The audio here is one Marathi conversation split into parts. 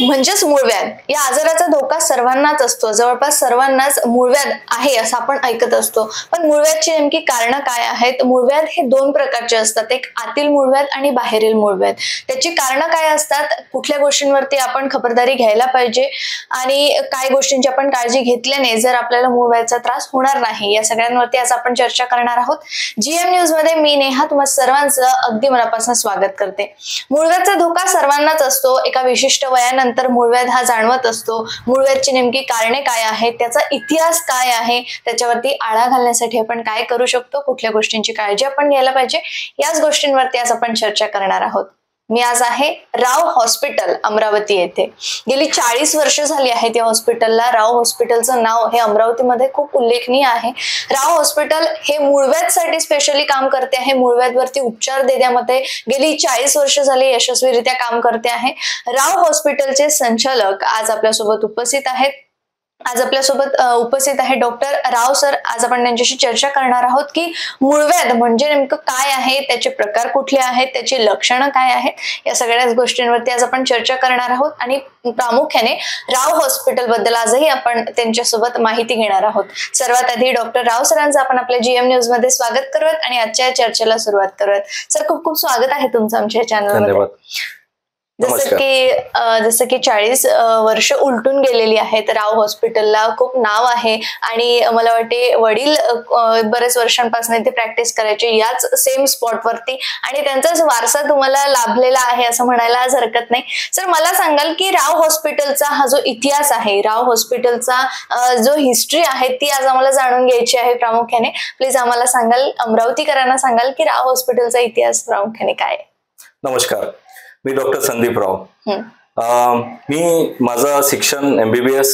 म्हणजेच मूळव्याध या आजाराचा धोका सर्वांनाच असतो, जवळपास सर्वांनाच मूळव्याध आहे असं आपण ऐकत असतो. पण मूळव्याधची नेमकी कारणं काय आहेत? मूळव्याध हे दोन प्रकारचे असतात, एक आतील मूळव्याध आणि बाहेरील मूळव्याध. त्याची कारणं काय असतात, कुठल्या गोष्टींवरती आपण खबरदारी घ्यायला पाहिजे आणि काय गोष्टींची आपण काळजी घेतल्याने जर आपल्याला मूळव्याधचा त्रास होणार नाही, या सगळ्यांवरती आज आपण चर्चा करणार आहोत. जीएम न्यूज मध्ये मी नेहा तुम्हा सर्वांचं अगदी मनापासून स्वागत करते. मूळव्याधचा धोका सर्वांनाच असतो. एका विशिष्ट वयानंतर मूळव्याध हा जाणवत असतो. मूळव्याधची नेमकी कारणे काय आहेत, त्याचा इतिहास काय आहे, त्याच्यावरती आळा घालण्यासाठी आपण काय करू शकतो, कुठल्या गोष्टींची काळजी आपण घ्यायला पाहिजे, याच गोष्टींवरती आज आपण चर्चा करणार आहोत. मी आज आहे राव हॉस्पिटल अमरावती येथे. गेली 40 वर्ष झाली आहेत या हॉस्पिटलला. राव हॉस्पिटलचं नाव हे अमरावतीमध्ये खूप उल्लेखनीय आहे. राव हॉस्पिटल हे मूळव्याधसाठी स्पेशली काम करते आहे. मूळव्याधवरती उपचार देण्यामध्ये गेली 40 वर्ष झाली यशस्वीरित्या काम करते आहे. राव हॉस्पिटलचे संचालक आज आपल्यासोबत उपस्थित आहेत. आज आपल्यासोबत उपस्थित आहे डॉक्टर राव सर. आज आपण त्यांच्याशी चर्चा करणार आहोत की मूळव्याध म्हणजे नेमकं काय आहे, त्याचे प्रकार कुठले आहेत, त्याची लक्षणं काय आहेत, या सगळ्याच गोष्टींवरती आज आपण चर्चा करणार आहोत आणि प्रामुख्याने राव हॉस्पिटल बद्दल आजही आपण त्यांच्यासोबत माहिती घेणार आहोत. सर्वात आधी डॉक्टर राव सरांचं आपण आपल्या जीएम न्यूज मध्ये स्वागत करूयात आणि आजच्या चर्चेला सुरुवात करूयात. सर, खूप खूप स्वागत आहे तुमचं आमच्या चॅनलमध्ये. जसं की 40 वर्ष उलटून गेलेली आहेत. राव हॉस्पिटलला खूप नाव आहे आणि मला वाटते वडील बरेच वर्षांपासून इथे प्रॅक्टिस करायचे याच सेम स्पॉट वरती आणि त्यांचाच वारसा तुम्हाला लाभलेला आहे असं म्हणायला आज हरकत नाही. सर, मला सांगाल की राव हॉस्पिटलचा हा जो इतिहास आहे, राव हॉस्पिटलचा जो हिस्ट्री आहे ती आज आम्हाला जाणून घ्यायची आहे प्रामुख्याने. प्लीज आम्हाला सांगाल, अमरावतीकरांना सांगाल की राव हॉस्पिटलचा इतिहास प्रामुख्याने काय आहे? नमस्कार, मी डॉक्टर संदीप राव. मी माझं शिक्षण MBBS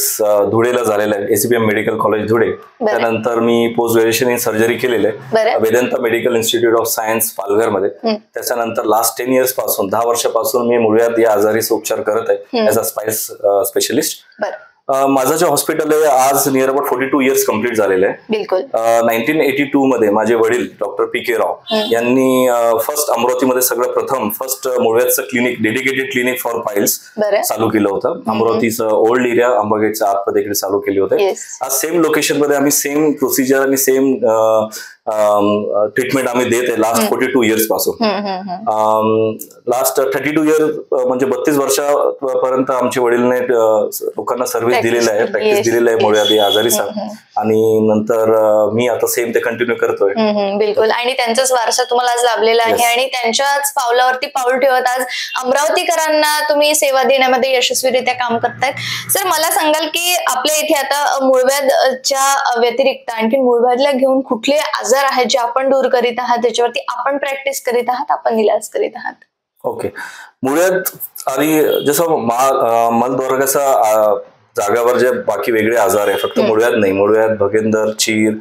धुळेला झालेलं आहे, ACPM मेडिकल कॉलेज धुळे. त्यानंतर मी पोस्ट ग्रॅज्युएशन इन सर्जरी केलेलं आहे Vedanta medical institute of science पालघरमध्ये. त्याच्यानंतर लास्ट 10 years पासून 10 वर्षापासून मी मूळव्याध या आजारीचा उपचार करत आहे ऍज अ स्पेशलिस्ट. माझं जे हॉस्पिटल आहे आज नियर अबाउट 42 years कम्प्लीट झालेलं आहे. बिलकुल. 1982 मध्ये माझे वडील डॉक्टर PK राव यांनी फर्स्ट अमरावतीमध्ये सगळं प्रथम फर्स्ट मूळव्याधचं clinic, dedicated clinic for piles चालू केलं होतं. अमरावतीचं ओल्ड एरिया अंबागेटच्या आतमध्ये इकडे चालू केले होते. आज सेम लोकेशन मध्ये आम्ही सेम प्रोसिजर आणि सेम ट्रीटमेंट आम्ही देत आहे लास्ट 42 years पासून. लास्ट 32 years म्हणजे 32 वर्षापर्यंत आमच्या वडीलने लोकांना सर्व्हिस दिलेलं आहे, प्रॅक्टिस दिलेलं आहे मूळव्याध या आजारीचा आणि नंतर मी आता सेम ते कंटिन्यू करतोय. बिलकुल. आणि त्यांचाच वारसा तुम्हाला आज लाभलेला आहे आणि त्यांच्याच पावलावरती पाऊल ठेवत आज अमरावतीकरांना तुम्ही सेवा देण्यामध्ये यशस्वीरित्या काम करतायत. सर, मला सांगाल की आपल्या इथे आता मूळव्याधच्या व्यतिरिक्त आणखी मूळव्याधला घेऊन कुठले आजार आहेत जे आपण दूर करीत आहात, त्याच्यावरती आपण प्रॅक्टिस करीत आहात, आपण इलाज करीत आहात? ओके. मूळव्याध आणि जसं मलद्वारकाचा जागावर जे बाकी वेगळे आजार आहे, फक्त मूळव्याध नाही, मूळव्याध, भगेंदर, चीर,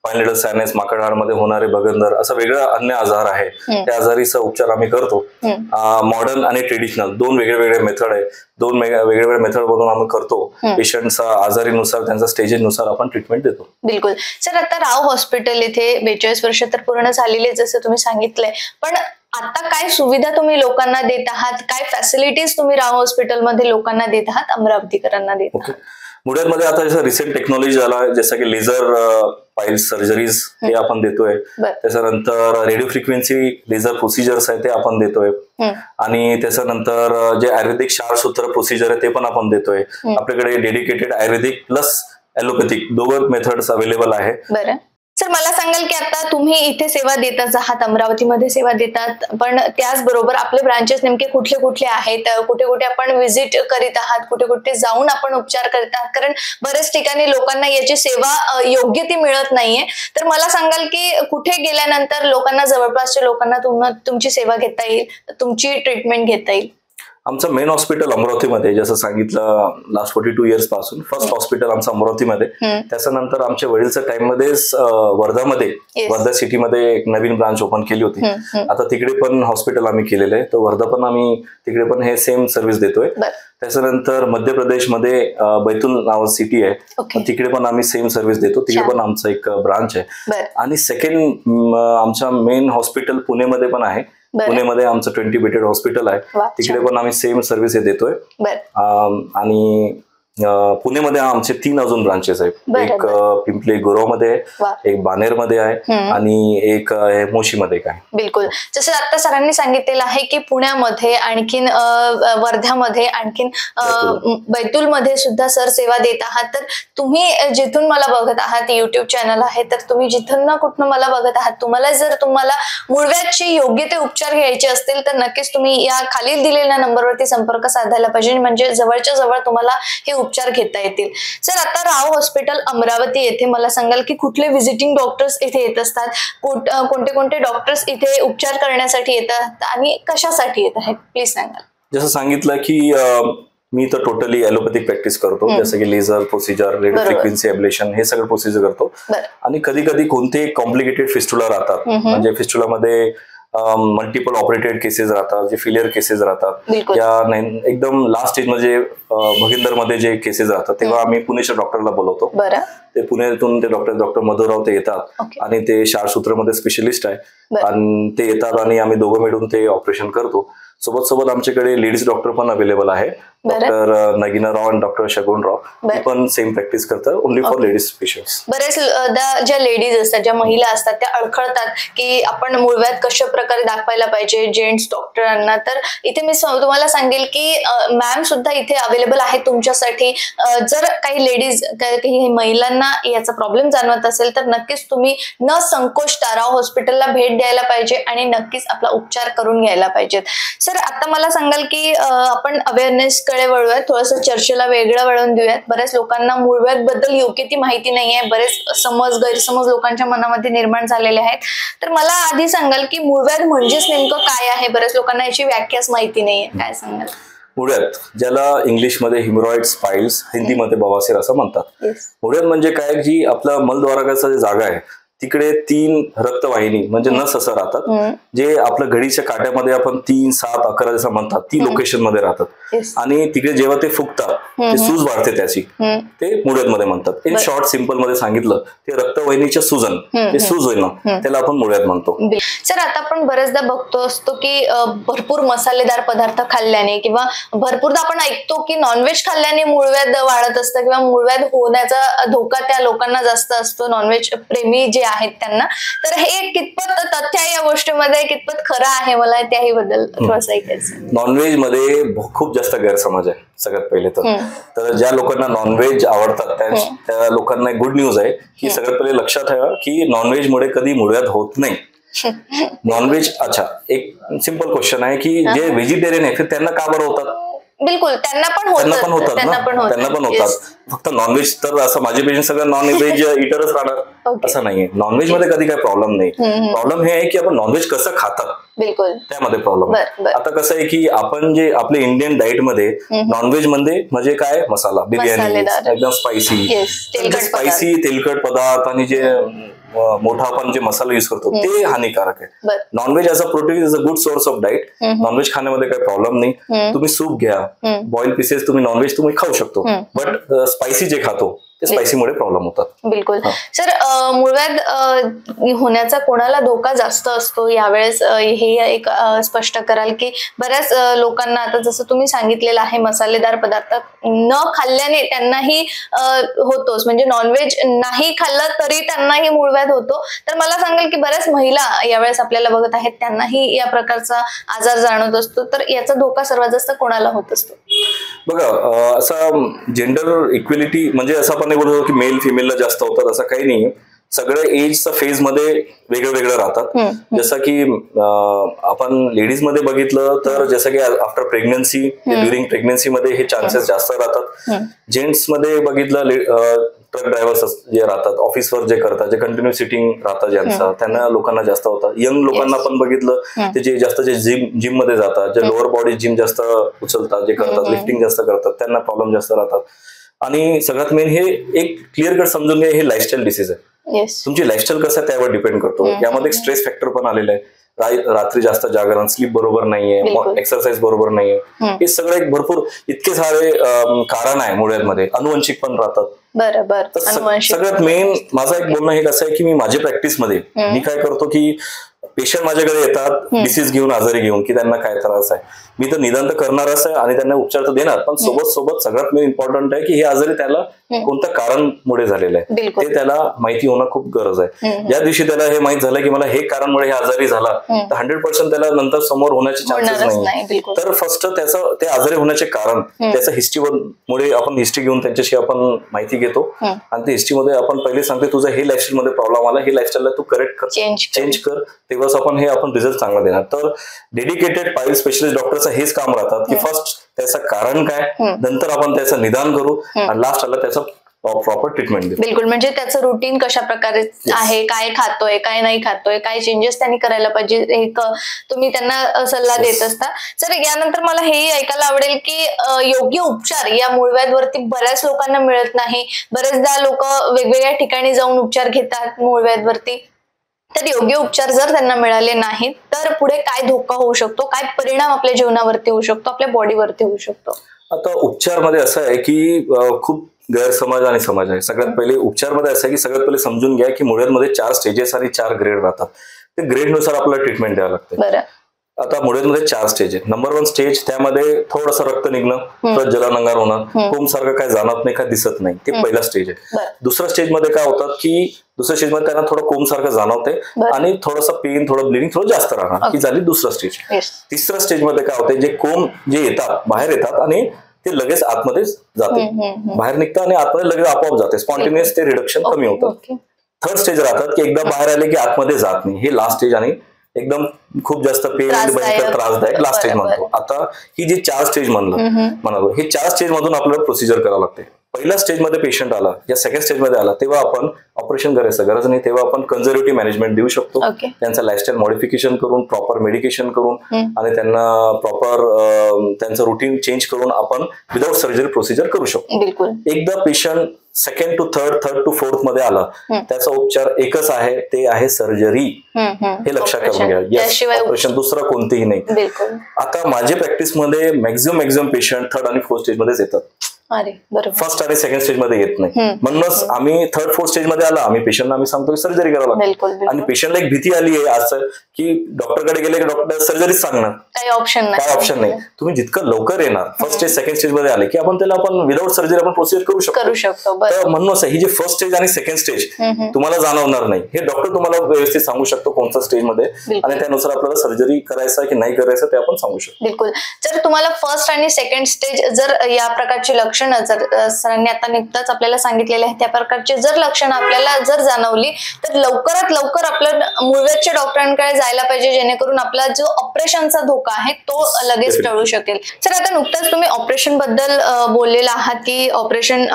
फाईन लिडल सायनस, माकडहाडमध्ये होणारे भगंदर, असं वेगळं अन्य आजार आहे. त्या आजारीचा उपचार आम्ही करतो. मॉडर्न आणि ट्रेडिशनल दोन वेगळे मेथड आहे. दोन वेगवेगळ्या मेथड मधून आम्ही करतो. पेशंटचा आजारीनुसार, त्यांच्या स्टेजेसनुसार आपण ट्रीटमेंट देतो. बिलकुल. सर, आता राव हॉस्पिटल इथे 42 वर्ष तर पूर्ण झालेली जसं तुम्ही सांगितलंय, पण आता काय सुविधा तुम्ही लोकांना देत आहात, काय फॅसिलिटीज तुम्ही राव हॉस्पिटलमध्ये लोकांना देत आहात, अमरावतीकरांना देत आहात? मूळव्याधमध्ये आता जसं रिसेंट टेक्नॉलॉजी झाला, जसं की लेझर पाईल सर्जरीज हे आपण देतोय. त्याच्यानंतर रेडिओ फ्रिक्वेन्सी लेझर प्रोसिजर्स आहे ते आपण देतोय आणि त्याच्यानंतर जे आयुर्वेदिक क्षारसूत्र प्रोसिजर आहे ते पण आपण देतोय. आपल्याकडे डेडिकेटेड आयुर्वेदिक प्लस ॲलोपॅथिक दोघं मेथड्स अवेलेबल आहे. सर, मला सांगाल की आता तुम्ही इथे सेवा देतच आहात, अमरावतीमध्ये सेवा देतात, पण त्याचबरोबर आपले ब्रांचेस नेमके कुठले कुठले आहेत, कुठे कुठे आपण व्हिजिट करीत आहात, कुठे कुठे जाऊन आपण उपचार करीत आहात? कारण बऱ्याच ठिकाणी लोकांना याची सेवा योग्य ती मिळत नाहीये. तर मला सांगाल की कुठे गेल्यानंतर लोकांना, जवळपासच्या लोकांना तुमची सेवा घेता येईल, तुमची ट्रीटमेंट घेता येईल? आमचं मेन हॉस्पिटल अमरावतीमध्ये, जसं सांगितलं लास्ट 42 years पासून फर्स्ट हॉस्पिटल आमचं अमरावतीमध्ये. त्याच्यानंतर आमच्या वडीलच्या टाइम मध्येच वर्धा सिटीमध्ये एक नवीन ब्रांच ओपन केली होती. आता तिकडे पण हॉस्पिटल आम्ही केलेलं आहे. तर वर्धा पण आम्ही तिकडे पण हे सेम सर्व्हिस देतोय. त्याच्यानंतर मध्य प्रदेशमध्ये बैतूल नाव सिटी आहे, तिकडे पण आम्ही सेम सर्व्हिस देतो. तिकडे पण आमचं एक ब्रांच आहे. आणि सेकंड आमच्या मेन हॉस्पिटल पुणेमध्ये पण आहे, पुणेमध्ये आमचं 20 बेडेड हॉस्पिटल आहे, तिकडे पण आम्ही सेम सर्व्हिस देतोय. आणि पुणेमध्ये आमचे 3 अजून ब्रांचेस आहेत. एक पिंपली गुरवमध्ये, एक बानेरमध्ये आहे आणि एक मोशीमध्ये आहे. बिलकुल, जसं आता सरांनी सांगितलेलं आहे की पुण्यामध्ये आणखीन वर्ध्यामध्ये आणखीन बैतूलमध्ये सुद्धा सर सेवा देत आहात. तर तुम्ही जिथून मला बघत आहात, युट्यूब चॅनल आहे, तर तुम्ही जिथून ना कुठून मला बघत आहात, तुम्हाला मूळव्याधचे योग्य ते उपचार घ्यायचे असतील तर नक्कीच तुम्ही या खालील दिलेल्या नंबरवरती संपर्क साधायला पाहिजे, म्हणजे जवळच्या जवळ तुम्हाला हे उपचार घेता येतील. सर, आता राव हॉस्पिटल अमरावती येथे मला सांगाल की कुठले व्हिजिटिंग डॉक्टर्स इथे येत असतात, कोणते कोणते डॉक्टर्स इथे उपचार करण्यासाठी येतात आणि कशासाठी येत आहेत, प्लीज सांगाल. जसं सांगितलं की मी तर टोटली ॲलोपॅथिक प्रॅक्टिस करतो, जसं की laser procedure, radio frequency ablation, हे सगळं प्रोसिजर करतो. आणि कधी कधी कोणते कॉम्प्लिकेटेड फिस्टुला राहतात, म्हणजे फिस्टुलामध्ये मल्टिपल ऑपरेटेड केसेस राहतात, जे फेलियर केसेस राहतात, या एकदम लास्ट स्टेज मध्ये भगिंदरमध्ये जे केसेस राहतात, तेव्हा आम्ही पुणेच्या डॉक्टरला बोलवतो. ते पुण्यातून ते डॉक्टर मधुराव ते येतात आणि ते क्षारसूत्रमध्ये स्पेशलिस्ट आहे आणि ते येतात आणि आम्ही दोघं मिळून ते ऑपरेशन करतो. सोबत आमच्याकडे लेडीज डॉक्टर पण अवेलेबल आहे, डॉक्टर नगिना राव आणि डॉक्टर शगुन राव, ते पण सेम प्रॅक्टिस करतात, ओनली फॉर लेडीज पेशंट्स. बरेच ज्या लेडीज असतात, ज्या महिला असतात, त्या अडखळतात की आपण मूळव्याध कशा प्रकारे दाखवायला पाहिजे जेंट्स डॉक्टरांना. तर इथे मी तुम्हाला सांगेल की मॅम सुद्धा इथे अवेलेबल आहे तुमच्यासाठी. जर काही लेडीज, काही महिलांना याचा प्रॉब्लेम जाणवत असेल तर नक्कीच तुम्ही न संकोचता राव हॉस्पिटलला भेट द्यायला पाहिजे आणि नक्कीच आपला उपचार करून घ्यायला पाहिजेत. सर, आता मला सांगाल की आपण अवेअरनेस कडे वळूयात, थोडंसं चर्चेला वेगळं वळून देऊयात. बऱ्याच लोकांना मूळव्याध बद्दल योग्य ती माहिती नाहीये, बरेच गैरसमज लोकांच्या मनामध्ये निर्माण झालेले आहेत. तर मला आधी सांगाल की मूळव्याध म्हणजेच नेमकं काय आहे? बऱ्याच लोकांना याची व्याख्याच माहिती नाहीये, काय सांगाल? मूळव्याध, ज्याला इंग्लिशमध्ये हिमरॉइड्स पाइल्स, हिंदीमध्ये बवासीर असं म्हणतात. मूळव्याध म्हणजे काय, जी आपला मलद्वारकाचा जे जागा आहे तिकडे 3 रक्तवाहिनी म्हणजे नस असं राहतात, जे आपल्या घडीच्या काट्यामध्ये आपण 3, 7, 11 जसं म्हणतात, ती लोकेशन मध्ये राहतात. आणि तिकडे जेव्हा ते फुगतात, ते सूज वाढते त्याची, ते मूळव्याध मध्ये म्हणतात. इन शॉर्ट सिंपल मध्ये सांगितलं, ते रक्तवाहिनीच्या सूजन, ते सूज होईना, त्याला आपण मूळव्याध म्हणतो. सर, आता आपण बरेचदा बघतो असतो की भरपूर मसालेदार पदार्थ खाल्ल्याने किंवा भरपूरदा आपण ऐकतो की नॉनव्हेज खाल्ल्याने मूळव्याध वाढत असतं किंवा मूळव्याध होण्याचा धोका त्या लोकांना जास्त असतो, नॉनव्हेज प्रेमी जे आहेत त्यांना. तर हे कितपत तथ्य आहे या गोष्टीमध्ये, कितपत खरं आहे, मला त्याही बद्दल थोडंसं ऐकायचं. नॉनव्हेज मध्ये खूप जास्त गैरसमज आहे. सगळ्यात पहिले तर ज्या लोकांना नॉनव्हेज आवडतात त्या लोकांना एक गुड न्यूज आहे की सगळ्यात पहिले लक्षात ठेवा की नॉनव्हेज मुळे कधी मूळव्याध होत नाही. नॉनव्हेज, अच्छा, एक सिंपल क्वेश्चन आहे की जे व्हेजिटेरियन आहे त्यांना का बरं होतात? बिलकुल, त्यांना पण होतात. फक्त नॉनव्हेज तर असं माझे पेशंट सगळं नॉनव्हेज इटरच राहणार असं नाहीये. नॉनव्हेज मध्ये कधी काही प्रॉब्लेम नाही. प्रॉब्लेम हे आहे की आपण नॉनव्हेज कसं खातात, बिलकुल त्यामध्ये प्रॉब्लेम. आता कसं आहे की आपण जे आपले इंडियन डाएट मध्ये नॉनव्हेज मध्ये म्हणजे काय, मसाला, बिर्याणी एकदम स्पायसी तेलकट पदार्थ आणि जे मोठा आपण जे मसाला युज करतो ते हानिकारक आहे. Non veg as a protein is a good source of diet. Non veg खाण्यामध्ये काही प्रॉब्लेम नाही. तुम्ही सूप घ्या, बॉइल पीसेस तुम्ही नॉनव्हेज तुम्ही खाऊ शकतो, बट स्पायसी जे खातो ते स्पायसीमुळे प्रॉब्लेम होतात. बिलकुल. सर, मूळव्याध होण्याचा कोणाला धोका जास्त असतो यावेळेस हे एक स्पष्ट कराल की बऱ्याच लोकांना, आता जसं तुम्ही सांगितलेलं आहे, मसालेदार पदार्थ न खाल्ल्याने त्यांनाही होतोच, म्हणजे नॉनव्हेज नाही खाल्लं तरी त्यांनाही मूळव्याध होतो. तर मला सांगाल की बऱ्याच महिला यावेळेस आपल्याला बघत आहेत, त्यांनाही या प्रकारचा आजार जाणवत असतो. तर याचा धोका सर्वात जास्त कोणाला होत असतो? बघा, असा जेंडर इक्वेलिटी म्हणजे असं आपण नाही बोलतो की मेल फिमेलला जास्त होतात, असं काही नाही. सगळ्या एजच्या फेज मध्ये वेगळं वेगळं राहतात. जसं की आपण लेडीज मध्ये बघितलं तर जसं की आफ्टर प्रेग्नन्सी, ड्युरिंग प्रेग्नन्सी मध्ये हे चान्सेस जास्त राहतात. जेंट्स मध्ये बघितलं, ट्रक ड्रायव्हर्स जे राहतात, ऑफिसवर जे करतात, जे कंटिन्यू सिटिंग राहतात ज्यांचं, त्यांना लोकांना जास्त होतात. यंग लोकांना पण बघितलं ते जे जास्त जे जिम मध्ये जातात, जे लोअर बॉडी जिम जास्त उचलतात, जे करतात, लिफ्टिंग जास्त करतात, त्यांना प्रॉब्लेम जास्त राहतात. आणि सगळ्यात मेन हे एक क्लिअर कट समजून घ्या, हे लाईफस्टाईल डिसीज आहे. तुमची लाईफस्टाईल कसं आहे त्यावर डिपेंड करतो. यामध्ये स्ट्रेस फॅक्टर पण आलेला आहे. रात्री जास्त जागरण, स्लीप बरोबर नाहीये, एक्सरसाइज बरोबर नाहीये, हे सगळे भरपूर इतके सारे कारण आहे. मूळव्याधमध्ये अनुवंशिक पण राहतात. सगळ्यात मेन माझं एक बोलणं हे कसं आहे की मी माझ्या प्रॅक्टिसमध्ये मी काय करतो की पेशंट माझ्याकडे येतात डिसीज घेऊन, आजारी घेऊन, की त्यांना काय त्रास आहे. मी तर निदान तर करणारच आहे आणि त्यांना उपचार तर देणार, पण सोबत सोबत सगळ्यात मेन इम्पॉर्टंट आहे की हे आजारी त्याला कोणत्या कारणमुळे झालेलं आहे ते त्याला माहिती होणं खूप गरज आहे. ज्या दिवशी त्याला हे माहित झालं की मला हे कारणमुळे हे आजारी झाला, तर 100% त्याला नंतर समोर होण्याचे चान्सेस नाही. तर फर्स्ट त्याचं ते आजारी होण्याचे कारण त्याचं हिस्ट्रीमुळे आपण हिस्ट्री घेऊन त्यांच्याशी आपण माहिती घेतो आणि त्या हिस्ट्रीमध्ये आपण पहिले सांगते तुझं हे लाईफस्टाईल मध्ये प्रॉब्लेम आला, हे लाईफस्टाईलला तू करेक्ट कर, चेंज कर, तेव्हाच आपण रिझल्ट चांगला देणार. तर डेडिकेटेड पाईल स्पेशलिस्ट डॉक्टरचं हेच काम राहतात की फर्स्ट त्याचं कारण काय, नंतर आपण त्याचं निदान करू आणि लास्ट आला त्याचं प्रॉपर ट्रीटमेंट देऊ. बिलकुल, म्हणजे त्याचं रुटीन कशा प्रकारे आहे, काय खातोय, काय नाही खातोय, काय चेंजेस त्यांनी करायला पाहिजे, हे तुम्ही त्यांना सल्ला देत असता. सर, यानंतर मला हेही ऐकायला आवडेल की योग्य उपचार या मूळव्याधवरती बऱ्याच लोकांना मिळत नाही. बरेचदा लोक वेगवेगळ्या ठिकाणी जाऊन उपचार घेतात मूळव्याधवरती, तर योग्य उपचार जर त्यांना मिळाले नाहीत तर पुढे काय धोका होऊ शकतो, काय परिणाम आपल्या जीवनावरती होऊ शकतो, आपल्या बॉडीवरती होऊ शकतो? आता उपचारमध्ये असं आहे की खूप गैरसमज आणि समज आहे. सगळ्यात पहिले उपचारमध्ये असं आहे की सगळ्यात पहिले समजून घ्या की मुळव्याधमध्ये 4 स्टेजेस आणि 4 ग्रेड राहतात. ते ग्रेडनुसार आपल्याला ट्रीटमेंट द्यावं लागतं. आता मुळव्याधमध्ये 4 स्टेज आहेत. नंबर 1 स्टेज, त्यामध्ये थोडंसं रक्त निघणं, परत जलानंगार होणं, कोंब सारखं काय जाणवत नाही, काय दिसत नाही, ते पहिला स्टेज आहे. दुसऱ्या स्टेज मध्ये काय होतं की दुसऱ्या स्टेज मध्ये त्यांना थोडं कोंब सारखं जाणवते आणि थोडंसं पेन, थोडं ब्लिडिंग थोडं जास्त राहणार, ही झाली दुसरा स्टेज. तिसऱ्या स्टेज मध्ये काय होते, जे कोंब जे येतात बाहेर येतात आणि ते लगेच आतमध्ये जाते, बाहेर निघतात आणि आतमध्ये लगेच आपोआप जाते, स्पॉन्टेनियस ते रिडक्शन कमी होतं. थर्ड स्टेज राहतात की एकदा बाहेर आले की आतमध्ये जात नाही, हे लास्ट स्टेज आणि एकदम खूप जास्त पेन, भयंकर त्रासदायक लास्ट स्टेज म्हणतो. आता ही जी 4 स्टेज म्हणालो, हे 4 स्टेज मधून आपल्याला प्रोसिजर करावं लागते. पहिल्या स्टेज मध्ये पेशंट आला या सेकंड स्टेज मध्ये आला तेव्हा आपण ऑपरेशन करायचं गरज नाही, तेव्हा आपण कन्झर्वेटिव्ह मॅनेजमेंट देऊ शकतो. त्यांचं लाईफस्टाईल मॉडिफिकेशन करून, प्रॉपर मेडिकेशन करून आणि त्यांना प्रॉपर त्यांचं रुटीन चेंज करून आपण विदाउट सर्जरी प्रोसिजर करू शकतो. एकदा patient second to third to fourth मध्ये आला, त्याचा उपचार एकच आहे, ते आहे सर्जरी. हे लक्षात करून घ्या. यस, ऑपरेशन दुसरं कोणतेही नाही. आता माझ्या प्रॅक्टिसमध्ये मॅक्झिमम पेशंट थर्ड आणि फोर्थ स्टेज मध्येच येतात, फर्स्ट आणि सेकंड स्टेज मध्ये येत नाही. म्हणूनच आम्ही थर्ड फोर्थ स्टेज मध्ये आला आम्ही पेशंटला आम्ही सांगतो की सर्जरी करावं लागतं. आणि पेशंटला एक भीती आली आहे आज की डॉक्टरकडे गेले की डॉक्टर सर्जरीच सांगणार, काय ऑप्शन नाही. तुम्ही जितकं लवकर येणार फर्स्ट स्टेज सेकंड स्टेज मध्ये आले की आपण त्याला विदाउट सर्जरी आपण प्रोसिजर करू शकतो. म्हणूनच ही जे फर्स्ट स्टेज आणि सेकंड स्टेज तुम्हाला जाणवणार नाही, हे डॉक्टर तुम्हाला व्यवस्थित सांगू शकतो कोणत्या स्टेज मध्ये, आणि त्यानुसार आपल्याला सर्जरी करायचं की नाही करायचं ते आपण सांगू शकतो. बिलकुल. जर तुम्हाला फर्स्ट आणि सेकंड स्टेज जर या प्रकारची लक्षणं जर सरांनी आता नुकताच आपल्याला सांगितलेले आहे त्या प्रकारची जर लक्षणं आपल्याला जर जाणवली तर लवकरात लवकर आपल्या मूळव्याधच्या डॉक्टरांकडे जायला पाहिजे, जेणेकरून आपला जो ऑपरेशनचा धोका आहे तो लगेच टळू शकेल. सर, आता नुकताच तुम्ही ऑपरेशन बद्दल बोललेला आहात की ऑपरेशन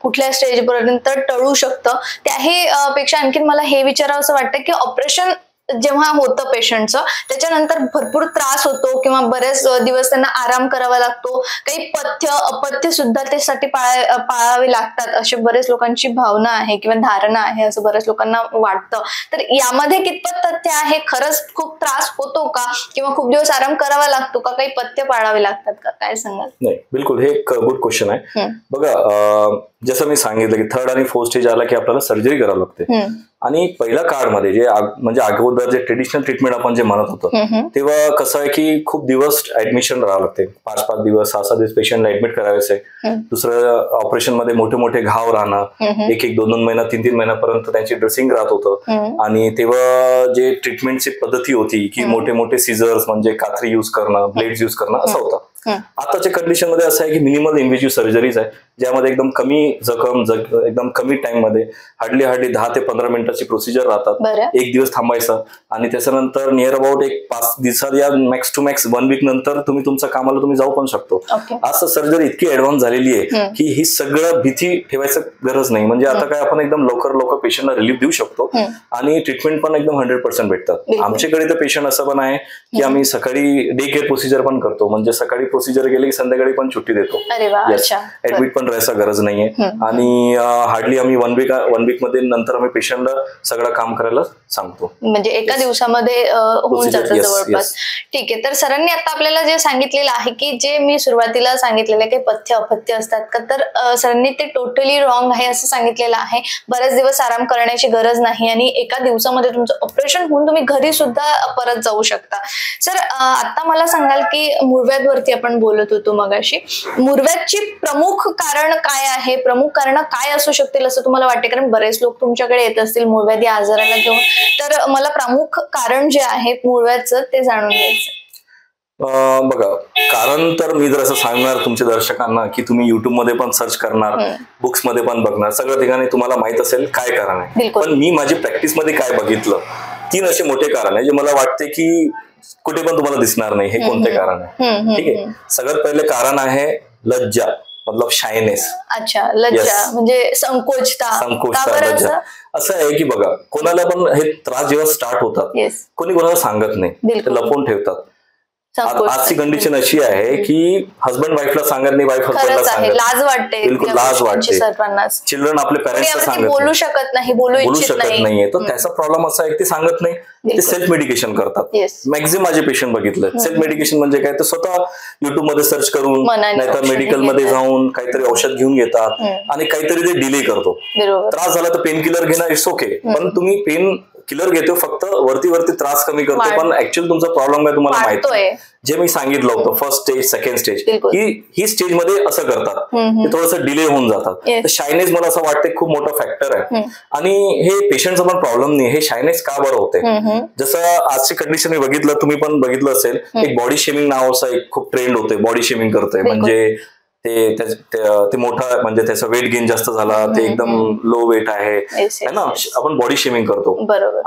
कुठल्या स्टेज पर्यंत टळू शकतं, त्याही पेक्षा आणखीन मला हे विचारावं असं वाटतं की ऑपरेशन जेव्हा होतं पेशंटचं त्याच्यानंतर भरपूर त्रास होतो किंवा बरेच दिवस त्यांना आराम करावा लागतो, काही पथ्य अपथ्य सुद्धा त्यासाठी पाळावे लागतात, असे बरेच लोकांची भावना आहे किंवा धारणा आहे, असं बऱ्याच लोकांना वाटतं. तर यामध्ये कितपत तथ्य आहे, खरंच खूप त्रास होतो का किंवा खूप दिवस आराम करावा लागतो का, काही पथ्य पाळावे लागतात का, काय सांगाल? नाही, बिलकुल, हे एक गुड क्वेश्चन आहे. बघा, जसं मी सांगितलं की थर्ड आणि फोर्थ स्टेज आला की आपल्याला सर्जरी करावी लागते. आणि पहिल्या काळमध्ये जे म्हणजे अगोदर जे ट्रेडिशनल ट्रीटमेंट आपण जे म्हणत होतो तेव्हा कसं आहे की खूप दिवस ऍडमिशन राहावं लागते, 5-5 दिवस 6-6 दिवस पेशंटला ऍडमिट करायचं आहे. दुसरं ऑपरेशन मध्ये मोठे मोठे घाव राहणं, 1-1, 2-2 महिना 3-3 महिन्यापर्यंत त्यांची ड्रेसिंग राहत होतं. आणि तेव्हा जे ट्रीटमेंटची पद्धती होती की मोठे मोठे सिझर्स म्हणजे कात्री युज करणं, ब्लेड्स युज करणं असं होतं. आताच्या कंडिशन मध्ये असं आहे की मिनिमल इन्व्हेजिव्ह सर्जरीज आहे, ज्यामध्ये एकदम कमी जखम एकदम कमी टाइम मध्ये हार्डली 10 ते 15 मिनिटाची प्रोसिजर राहतात. 1 दिवस थांबायचं आणि त्याच्यानंतर नियर अबाउट 5 दिवसात या मॅक्स टू मॅक्स 1 वीक नंतर तुम्ही तुमच्या कामाला तुम्ही जाऊ पण शकतो. असं सर्जरी इतकी ऍडव्हान्स झालेली आहे की ही सगळं भीती ठेवायचं गरज नाही. म्हणजे आता काय आपण एकदम लवकर पेशंटला रिलीफ देऊ शकतो आणि ट्रीटमेंट पण एकदम 100% भेटतात. आमच्याकडे तर पेशंट असं पण आहे की आम्ही सकाळी डे केअर प्रोसिजर पण करतो, म्हणजे सकाळी प्रोसिजर केली की संध्याकाळी पण सुट्टी देतो. ऍडमिट पण राहायचा गरज नाहीये. आणि हार्डली आम्ही वन वीक मध्ये नंतर आम्ही पेशंटला सगळं काम करायला सांगतो. म्हणजे एका दिवसामध्ये होऊन जातं जवळपास. ठीक आहे. तर सरांनी आता आपल्याला जे सांगितलेलं आहे की जे मी सुरुवातीला सांगितलेलं काही पथ्य अपथ्य असतात का, तर सरांनी ते टोटली रॉंग आहे असं सांगितलेलं आहे. बरेच दिवस आराम करण्याची गरज नाही आणि एका दिवसामध्ये तुमचं ऑपरेशन होऊन तुम्ही घरी सुद्धा परत जाऊ शकता. सर आता मला सांगाल की मुळव्याधवरती आपण बोलत होतो मगाशी, मुळव्याधची प्रमुख कारण काय आहे, प्रमुख कारण काय असू शकतील असं तुम्हाला वाटते? कारण बरेच लोक तुमच्याकडे येत असतील मुळव्याधी आजाराला घेऊन, तर मला प्रमुख कारण जे आहे मुळव्याधचं ते जाणून घ्यायचं. बघा, कारण तर मी जर असं सांगणार तुमच्या दर्शकांना की तुम्ही युट्यूब मध्ये पण सर्च करणार, बुक्स मध्ये पण बघणार, सगळ्या ठिकाणी तुम्हाला माहित असेल काय कारण आहे. पण मी माझी प्रॅक्टिस मध्ये काय बघितलं, 3 असे मोठे कारण आहे जे मला वाटते की कुठे पण तुम्हाला दिसणार नाही. हे कोणते कारण आहे? ठीक आहे. सगळ्यात पहिले कारण आहे लज्जा, मतलब शायनेस. अच्छा, लज्जा म्हणजे संकोचता. लज्जा. असं आहे की बघा, कोणाला पण हे त्रास जेव्हा स्टार्ट होतात कोणी कोणाला सांगत नाही, ते लपवून ठेवतात. आजची कंडिशन अशी आहे की हस्बंड वाईफला सांगत नाही, वाईफ हस्बंडला सांगत, लाज वाटते, बिलकुल लाज वाटते. चिल्ड्रन आपले पेरेंट्सला सांगत बोलू शकत नाहीये. तर त्याचा प्रॉब्लेम असा आहे की ते सांगत नाही, ते सेल्फ मेडिकेशन करतात. मॅक्झिमम माझे पेशंट बघितलं. सेल्फ मेडिकेशन म्हणजे काय, तर स्वतः युट्यूब मध्ये सर्च करून नाहीतर मेडिकल मध्ये जाऊन काहीतरी औषध घेऊन घेतात आणि काहीतरी ते डिले करतो. त्रास झाला तर पेन किलर घेणार, इट्स ओके, पण तुम्ही पेन किलर घेतो फक्त वरती त्रास कमी करतो, पण ऍक्च्युअली तुमचा प्रॉब्लेम काय तुम्हाला माहिती आहे. जे मी सांगितलं होतं फर्स्ट स्टेज, सेकंड स्टेज, ही स्टेज मध्ये असं करतात, ते थोडंसं डिले होऊन जातात. शायनेस मला असं वाटतं खूप मोठा फॅक्टर आहे. आणि हे पेशंटचा पण प्रॉब्लेम नाही, हे शायनेस का बरं होते. जसं आजची कंडिशन मी बघितलं, तुम्ही पण बघितलं असेल, एक बॉडी शेमिंग नावाचा एक खूप ट्रेंड होते, बॉडी शेमिंग करते. म्हणजे ते मोठा, म्हणजे त्याचा वेट गेन जास्त झाला, ते एकदम लो वेट आहे ना, आपण बॉडी शेमिंग करतो.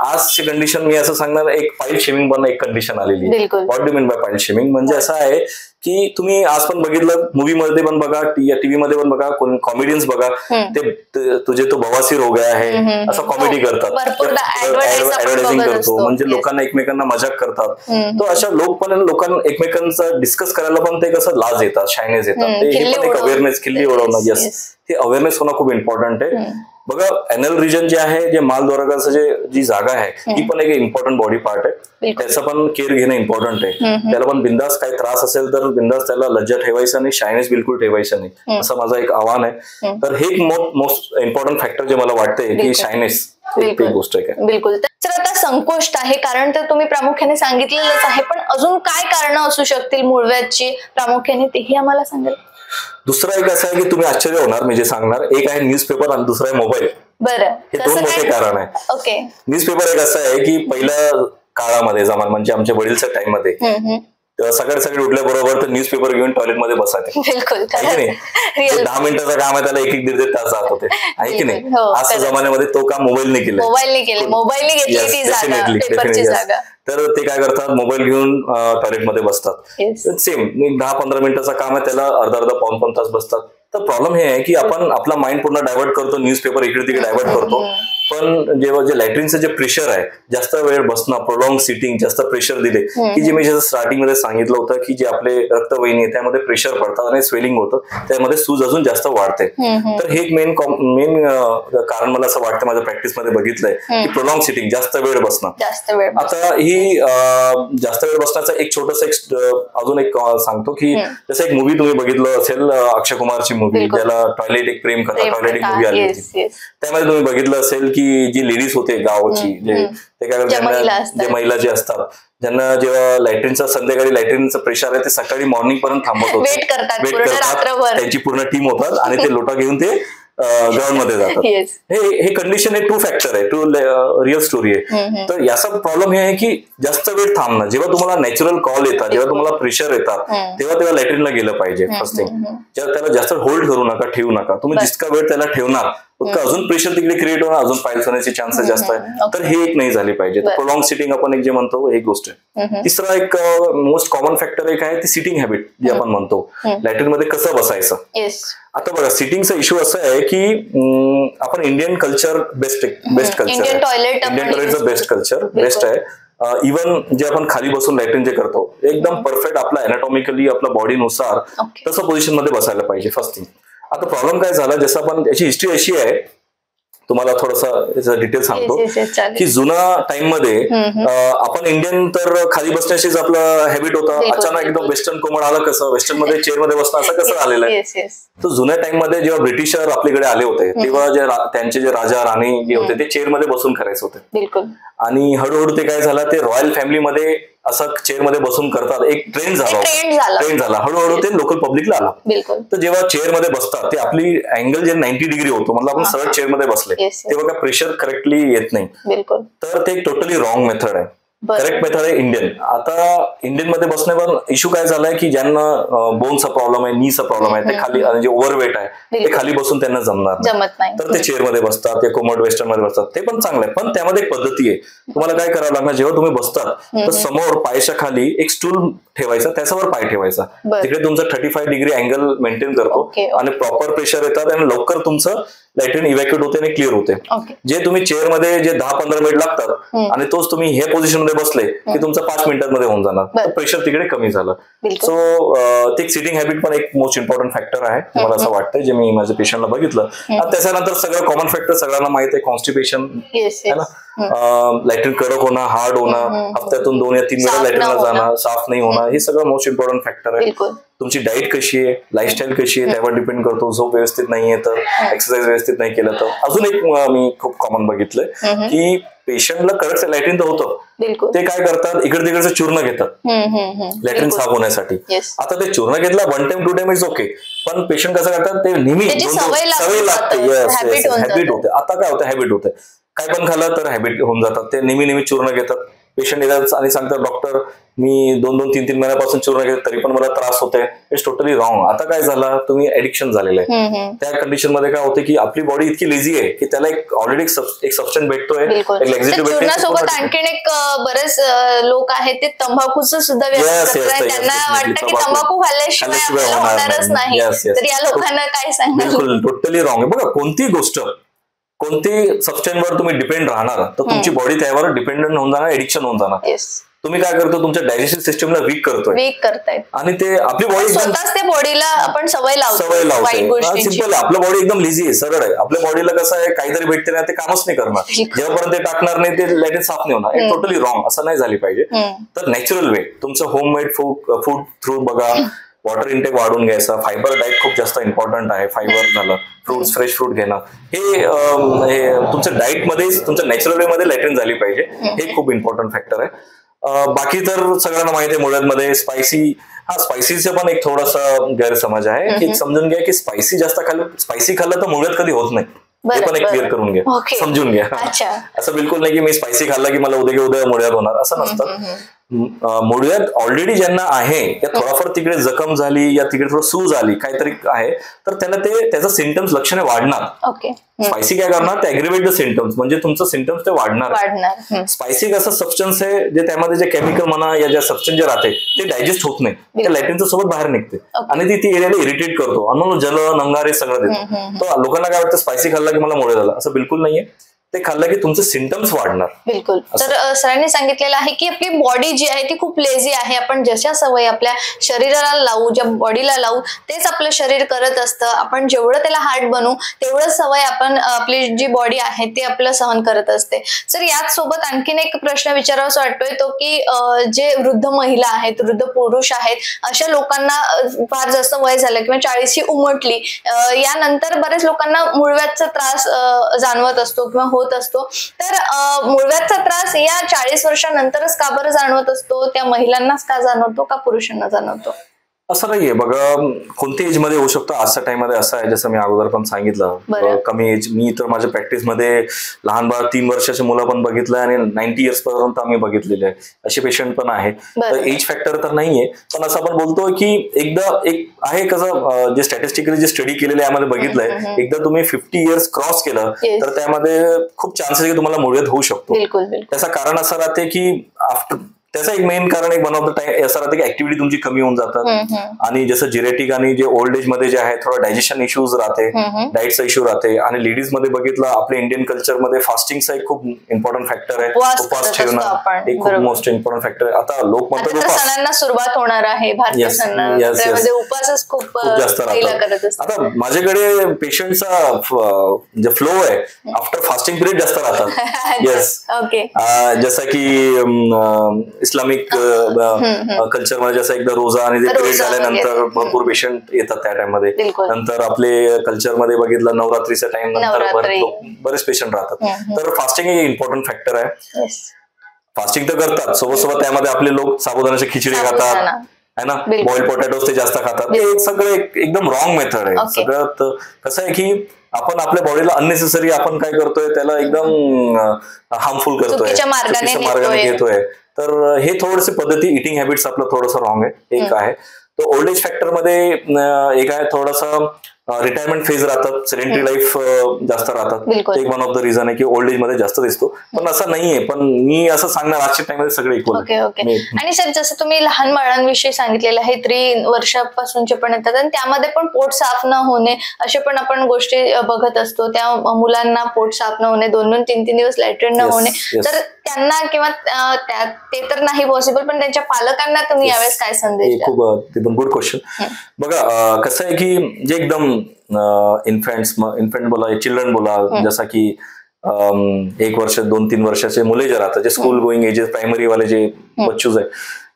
आजची कंडिशन मी असं सांगणार, एक पाईल शेमिंग पण एक कंडिशन आलेली आहे. व्हॉट डू मीन बाय पाईल शेमिंग? म्हणजे असं आहे की तुम्ही आज पण बघितलं, मूवी मध्ये पण बघा, टीव्ही मध्ये पण बघा, कोण कॉमेडियन्स बघा, ते तुझे तो बवासीर हो गया आहे असं कॉमेडी करतात, ऍडव्हर्टायझिंग करतो, म्हणजे लोकांना एकमेकांना मजाक करतात. तो अशा लोकांना एकमेकांचा डिस्कस करायला पण ते कसं लाज येतात, शायनेस येतात. ते पण एक अवेअरनेस, खिल्ली ओढवणं, यस, ते अवेअरनेस होणं खूप इम्पॉर्टंट आहे. बघा, एनल रिजन जे आहे, जे मालद्वारकाचं जी जागा आहे, ही पण एक इम्पॉर्टंट बॉडी पार्ट आहे. त्याचं पण केअर घेणं इम्पॉर्टंट आहे. त्याला पण बिंदास काही त्रास असेल तर बिंदास त्याला लज्जा ठेवायचं नाही, शायनेस बिलकुल ठेवायचं नाही, असं माझं एक आव्हान आहे. तर हे एक मोस्ट इम्पॉर्टंट फॅक्टर जे मला वाटतंय की शायनेस एक गोष्ट आहे. बिलकुल. तर आता संकोच आहे, कारण तर तुम्ही प्रामुख्याने सांगितलेलंच आहे, पण अजून काय कारण असू शकतील मुळव्याधची प्रामुख्याने, तेही आम्हाला सांगाल? दुसरा एक असं आहे की तुम्ही आश्चर्य होणार मी जे सांगणार. एक आहे न्यूजपेपर आणि दुसरा आहे मोबाईल. बरं, हे 2 मोठे कारण आहे. ओके. न्यूजपेपर एक असं आहे की पहिल्या काळामध्ये, जमान म्हणजे आमच्या वडीलच्या टाइम मध्ये, सकाळी उठल्याबरोबर तर न्यूजपेपर घेऊन टॉयलेटमध्ये बसायचे, आहे की नाही. 10 मिनिटाचं काम आहे त्याला 1-1.5 तास जात होते, आहे की नाही. आजच्या जमान्यामध्ये तो काम मोबाईलने केलं. तर ते काय करतात, मोबाईल घेऊन टॉयलेटमध्ये बसतात. सेम 10-15 मिनिटाचं काम आहे त्याला अर्धा पाऊण तास बसतात. तर प्रॉब्लेम हे आहे की आपण आपला माइंड पूर्ण डायव्हर्ट करतो, न्यूजपेपर इकडे तिकडे डायव्हर्ट करतो. पण जेव्हा जे लॅट्रिनचं जे प्रेशर आहे, जास्त वेळ बसणं, प्रोलॉंग सिटिंग, जास्त प्रेशर दिले की जे मी स्टार्टिंग मध्ये सांगितलं होतं की जे आपले रक्तवाहिनी आहे त्यामध्ये प्रेशर पडतात आणि स्वेलिंग होतं, त्यामध्ये सूज अजून जास्त वाढते. तर हे एक मेन कारण मला असं वाटतं, माझ्या प्रॅक्टिस मध्ये बघितलंय की प्रोलॉंग सिटिंग, जास्त वेळ बसणं. आता ही जास्त वेळ बसण्याचा एक छोटस अजून एक सांगतो की जसं एक मूवी तुम्ही बघितलं असेल, अक्षय कुमारची मूवी, ज्याला टॉयलेट एक प्रेम कथा, टॉयलेट एक मूवी आली होती. त्यामध्ये तुम्ही बघितलं असेल की जी लेडीज होते गावाची, ते काय करतात, जे महिला जे असतात, ज्यांना जेव्हा लॅट्रिनचा संध्याकाळी लॅट्रिनचं प्रेशर आहे, ते सकाळी मॉर्निंग पर्यंत थांबत होते, वेट करतात, त्यांची पूर्ण टीम होतात आणि ते लोटा घेऊन ते ग्राउंड मध्ये जातात. हे कंडिशन आहे, 2 फॅक्टर आहे, 2 रिअल स्टोरी आहे. तर याचा प्रॉब्लेम हे आहे की जास्त वेळ थांबणं. जेव्हा तुम्हाला नॅचरल कॉल येतात, जेव्हा तुम्हाला प्रेशर येतात, तेव्हा लॅट्रिनला गेलं पाहिजे. फर्स्ट थिंग, त्याला जास्त होल्ड करू नका, ठेवू नका. तुम्ही जितका वेळ त्याला ठेवणार अजून प्रेशर तिकडे क्रिएट होणार, अजून पायल्स होण्याचे चान्सेस जास्त आहे. तर हे एक नाही झाले पाहिजे. प्रोलॉंग सिटिंग आपण एक जे म्हणतो, एक गोष्ट आहे. तिसरा एक मोस्ट कॉमन फॅक्टर एक आहे, ती सिटिंग हॅबिट जे आपण म्हणतो, लॅट्रिन मध्ये कसं बसायचं. आता बघा, सिटिंगचा इश्यू असा आहे की आपण इंडियन कल्चर बेस्ट कल्चर आहे, इंडियन टॉयलेटचं बेस्ट कल्चर, बेस्ट आहे. इव्हन जे आपण खाली बसून लॅट्रिन जे करतो एकदम परफेक्ट आपला अॅनाटॉमिकली आपल्या बॉडीनुसार तसं पोझिशन मध्ये बसायला पाहिजे फर्स्ट थिंग. आता प्रॉब्लेम काय झाला, जसं आपण याची हिस्ट्री अशी आहे, तुम्हाला थोडासा डिटेल सांगतो की जुना टाइम मध्ये आपण इंडियन तर खाली बसण्याशीच आपलं हॅबिट होता. अचानक एकदम वेस्टर्न कोमड आलं, कसं वेस्टर्न मध्ये चेअर मध्ये बसणं असं कसं आलेलं आहे. तर जुन्या टाइम मध्ये जेव्हा ब्रिटिशर आपल्याकडे आले होते तेव्हा जे त्यांचे जे राजा राणी जे होते ते चेअर मध्ये बसून करायचे होते. आणि हळूहळू ते काय झालं, ते रॉयल फॅमिलीमध्ये असं चेअर मध्ये बसून करतात, एक ट्रेंड झाला. हळूहळू ते लोकल पब्लिकला आला. तर जेव्हा चेअर मध्ये बसतात ते आपली अँगल जे 90 डिग्री होतो, मतलब आपण सरळ चेअर मध्ये बसले तेव्हा काय प्रेशर करेक्टली येत नाही. तर ते एक टोटली रॉंग मेथड आहे. करेक्ट मेथड आहे इंडियन. आता इंडियन मध्ये बसण्यावर इश्यू काय झालाय की ज्यांना बोनचा प्रॉब्लेम आहे, नीचा प्रॉब्लेम आहे, ते खाली जे ओव्हरवेट आहे ते खाली बसून त्यांना जमणार नाही, तर ते चेअर मध्ये बसतात, ते कोमोड वेस्टर्न मध्ये बसतात. ते पण चांगलं आहे, पण त्यामध्ये एक पद्धती आहे. तुम्हाला काय करावं लागणार, जेव्हा तुम्ही बसतात तर समोर पायाच्या खाली एक स्टूल ठेवायचा, त्याच्यावर पाय ठेवायचा. तिकडे तुमचा 35 डिग्री अँगल मेंटेन करतो आणि प्रॉपर प्रेशर येतात आणि लवकर तुमचं लॅट्रिन इव्हॅक्युएट होते आणि क्लिअर होते. जे तुम्ही चेअर मध्ये जे 10-15 मिनिट लागतात आणि तोच तुम्ही हे पोझिशन मध्ये बसले की तुमचं 5 मिनिटांमध्ये होऊन जाणार. प्रेशर तिकडे कमी झालं. सो ते सिटिंग हॅबिट पण एक मोस्ट इम्पॉर्टंट फॅक्टर आहे, मला असं वाटतंय, जे मी माझ्या पेशंटला बघितलं. त्याच्यानंतर सगळं कॉमन फॅक्टर सगळ्यांना माहित आहे, कॉन्स्टिपेशन है ना, लॅट्रिन कडक होणं, हार्ड होणं, हप्त्यातून 2 या 3 वेळा लॅट्रिनला जाणं, साफ नाही होणं, हे सगळं मोस्ट इम्पॉर्टंट फॅक्टर आहे. तुमची डाएट कशी आहे, लाईफस्टाईल कशी आहे त्यावर डिपेंड करतो. झोप व्यवस्थित नाहीये तर, एक्सरसाइज व्यवस्थित नाही केलं तर. अजून एक मी खूप कॉमन बघितलंय की पेशंटला करेक्ट लॅट्रिन तर होतं, ते काय करतात, इकडे तिकडचं चूर्ण घेतात लॅट्रिन साफ होण्यासाठी. आता ते चूर्ण घेतला 1 टाइम 2 टाइम इज ओके, पण पेशंट कसं करतात, ते नेहमी सवय लागते, हॅबिट होते. आता काय होतं, हॅबिट होते, काय पण खाल्लं तर हॅबिट होऊन जातात, ते नेहमी चूर्ण घेतात. पेशंट येतात आणि सांगतात, डॉक्टर मी 2-3 महिन्यापासून चूर्ण घेतो तरी पण मला त्रास होतोय. It's totally wrong. आता काय झालं, तुम्ही ऍडिक्शन झालेलं आहे. त्या कंडिशन मध्ये काय होते की आपली बॉडी इतकी लेझी आहे की त्याला एक ऑलरेडी एक सबस्टन्स भेटतोय, चूर्णासोबत आणखीन एक बरेच लोक आहेत ते तंबाखूचं सुद्धा व्यसन करतात. त्यांना वाटतं की तंबाखू खाल्ल्याशिवाय होणारच नाही. तर या लोकांना काय सांगाल? बिलकुल टोटली रॉंग आहे. बघा, कोणती गोष्ट, कोणती सबस्टन्सवर तुम्ही डिपेंड राहणार तर तुमची बॉडी त्यावर डिपेंडंट होऊन जाणार, एडिक्शन होऊन जाणार. तुम्ही काय करतो, तुमच्या डायजेस्टिव्ह सिस्टमला वीक करताय आणि ते आपली बॉडी स्वतःच ते बॉडीला आपण सवय लावतो. सिंपल आहे, आपलं बॉडी एकदम लिझी आहे, सरळ आहे. आपल्या बॉडीला कसं आहे, काहीतरी भेटते ना ते कामच नाही करणार, जेव्हापर्यंत ते टाकणार नाही ते लॅट्रिन साफ नाही होणार. हे टोटली रॉंग, असं नाही झाली पाहिजे. तर नॅचरल वे तुमचं होममेड फूड थ्रू बघा, वॉटर इंटेक वाढून घ्यायचा, फायबर डाएट खूप जास्त इम्पॉर्टंट आहे. फायबर झालं, फ्रुट्स, फ्रेश फ्रूट घेणं, हे तुमच्या डाएट मध्ये, तुमच्या नॅचरल वे मध्ये लॅट्रिन झाली पाहिजे. हे खूप इम्पॉर्टंट फॅक्टर आहे. बाकी तर सगळ्यांना माहिती आहे मुळव्याधमध्ये स्पायसीचा पण एक थोडासा गैरसमज आहे की समजून घ्या की स्पायसी खाल्लं तर मुळव्याध कधी होत नाही. हे पण एक क्लिअर करून घ्या, समजून घ्या. असं बिलकुल नाही की मी स्पायसी खाल्ला की मला उद्या मुळव्याध होणार, असं नसतं. मुळव्याध ऑलरेडी ज्यांना आहे या थोडाफार तिकडे जखम झाली या तिकडे थोडं सूज आली काहीतरी आहे तर त्यांना त्याचं सिम्पटम्स लक्षणे वाढणार. स्पायसी काय करणार, ते अग्रिवेट द सिम्पटम्स, म्हणजे तुमचं सिम्पटम्स ते वाढणार. स्पायसी कसं सबस्टन्स आहे जे त्यामध्ये जे केमिकल म्हणा या ज्या सबस्टन्स जे राहते ते डायजेस्ट होत नाही, त्या लॅट्रिनच्या सोबत बाहेर निघते आणि ती एरियाला इरिटेट करतो आणि मग जल नंगार हे सगळं देतो. तर लोकांना काय वाटतं स्पायसी खाल्ला की मला मुळे झालं, असं बिलकुल नाहीये. ते खाल्लं की तुमचे सिम्पटम्स वाढणार. बिलकुल. तर सरांनी सांगितलेलं आहे की आपली बॉडी जी आहे ती खूप लेझी आहे. आपण जशा सवयी आपल्या शरीराला लावू, ज्या बॉडीला लावू तेच आपलं शरीर करत असतं. आपण जेवढं त्याला हार्ड बनवू तेवढं सवय आपण आपली जी बॉडी आहे ते आपलं सहन करत असते. सर याच सोबत आणखीन एक प्रश्न विचारावासा वाटतोय तो की जे वृद्ध महिला आहेत, वृद्ध पुरुष आहेत, अशा लोकांना फार जास्त वय झालं किंवा 40शी उमटली यानंतर बरेच लोकांना मुळव्याधचा त्रास जाणवत असतो किंवा होत असतो. तर मुळव्याधचा त्रास या 40 वर्षानंतरच का बरं जाणवत असतो? त्या महिलांनाच का जाणवतो का पुरुषांना जाणवतो? असं नाहीये बघा, कोणत्या एज मध्ये होऊ शकतो. आजच्या टाइम मध्ये असं आहे जसं मी अगोदर पण सांगितलं, कमी एज. मी तर माझ्या प्रॅक्टिसमध्ये लहान बाळ 3 वर्षाचे मुलं पण बघितलंय आणि 90 इयर्स पर्यंत आम्ही बघितलेले आहे, असे पेशंट पण आहे. तर एज फॅक्टर तर नाहीये, पण असं आपण बोलतोय की एकदा एक आहे कसं जे स्टॅटिस्टिकली जे स्टडी केलेलं आहे यामध्ये बघितलंय, एकदा तुम्ही 50 इयर्स क्रॉस केलं तर त्यामध्ये खूप चान्सेस आहे की तुम्हाला मुळव्याध होऊ शकतो. त्याचं कारण असं राहते की आफ्टर त्याचं एक मेन कारण एक वन ऑफ द टाइम असं राहतं की ऍक्टिव्हिटी तुमची कमी होऊन जातात आणि जसं जिरेटिक आणि जे ओल्ड एज मध्ये जे आहे थोडं डायजेशन इश्यूज राहते, डाएटचा इश्यू राहते. आणि लेडीज मध्ये बघितलं आपल्या इंडियन कल्चरमध्ये फास्टिंगचा एक खूप इम्पॉर्टंट फॅक्टर आहे. उपवास ठेवणं एक खूप मोस्ट इम्पॉर्टंट फॅक्टर आहे. आता लोक म्हणतात सणांना सुरुवात होणार आहे भारतीय सणांमध्ये उपवासच खूप जास्त राहतात. आता माझ्याकडे पेशंटचा जे फ्लो आहे आफ्टर फास्टिंग पिरियड जास्त राहतात. येस, जसं की इस्लामिक कल्चरमध्ये जसं एकदा रोजा आणि पिरियड झाल्यानंतर भरपूर पेशंट येतात त्या टाइम मध्ये. नंतर आपले कल्चरमध्ये बघितलं नवरात्रीच्या टाइम नंतर बरेच पेशंट राहतात. तर फास्टिंग हे इम्पॉर्टंट फॅक्टर आहे. फास्टिंग तर करतात, सोबत त्यामध्ये आपले लोक साबुदाण्याची खिचडी खातात है ना, बॉइल्ड पोटॅटोज ते जास्त खातात. ते सगळं एकदम रॉंग मेथड आहे. सगळ्यात कसं आहे की आपण आपल्या बॉडीला अननेसेसरी आपण काय करतोय त्याला एकदम हार्मफुल करतोय, चुकीच्या मार्गाने घेतोय. तर हे थोडेसे पद्धती इटिंग हॅबिट्स आपलं थोडंसं रॉंग आहे. एक आहे तो ओल्ड एज फॅक्टर मध्ये एक आहे थोडासा रिटायरमेंट फेज राहतात, सेडेंटरी लाईफ जास्त राहतात. एक वन ऑफ द रिझन आहे की ओल्ड एज मध्ये जास्त दिसतो. पण असं नाहीये, पण मी असं सांगणार आजच्या टाइम मध्ये सगळे इक्वल. आणि सर जसं तुम्ही लहान बाळांविषयी सांगितलेलं आहे 3 वर्षापासूनचे पण येतात आणि त्यामध्ये पण पोट साफ न होणे असे पण आपण गोष्टी बघत असतो. त्या मुलांना पोट साफ न होणे, 2-3 दिवस लॅट्रिन न होणे, तर त्यांना किंवा ते तर नाही पॉसिबल, पण त्यांच्या पालकांना तुम्ही यावेळेस काय संदेश द्याल? खूप गुड क्वेश्चन. बघा कसं आहे की जे एकदम इन्फंट बोला, चिल्ड्रन बोला, जसा की 1 वर्ष 2-3 वर्षाचे मुले जे राहतात, जे स्कूल गोईंग एजेस प्रायमरी वाले जे बच्चूज आहे,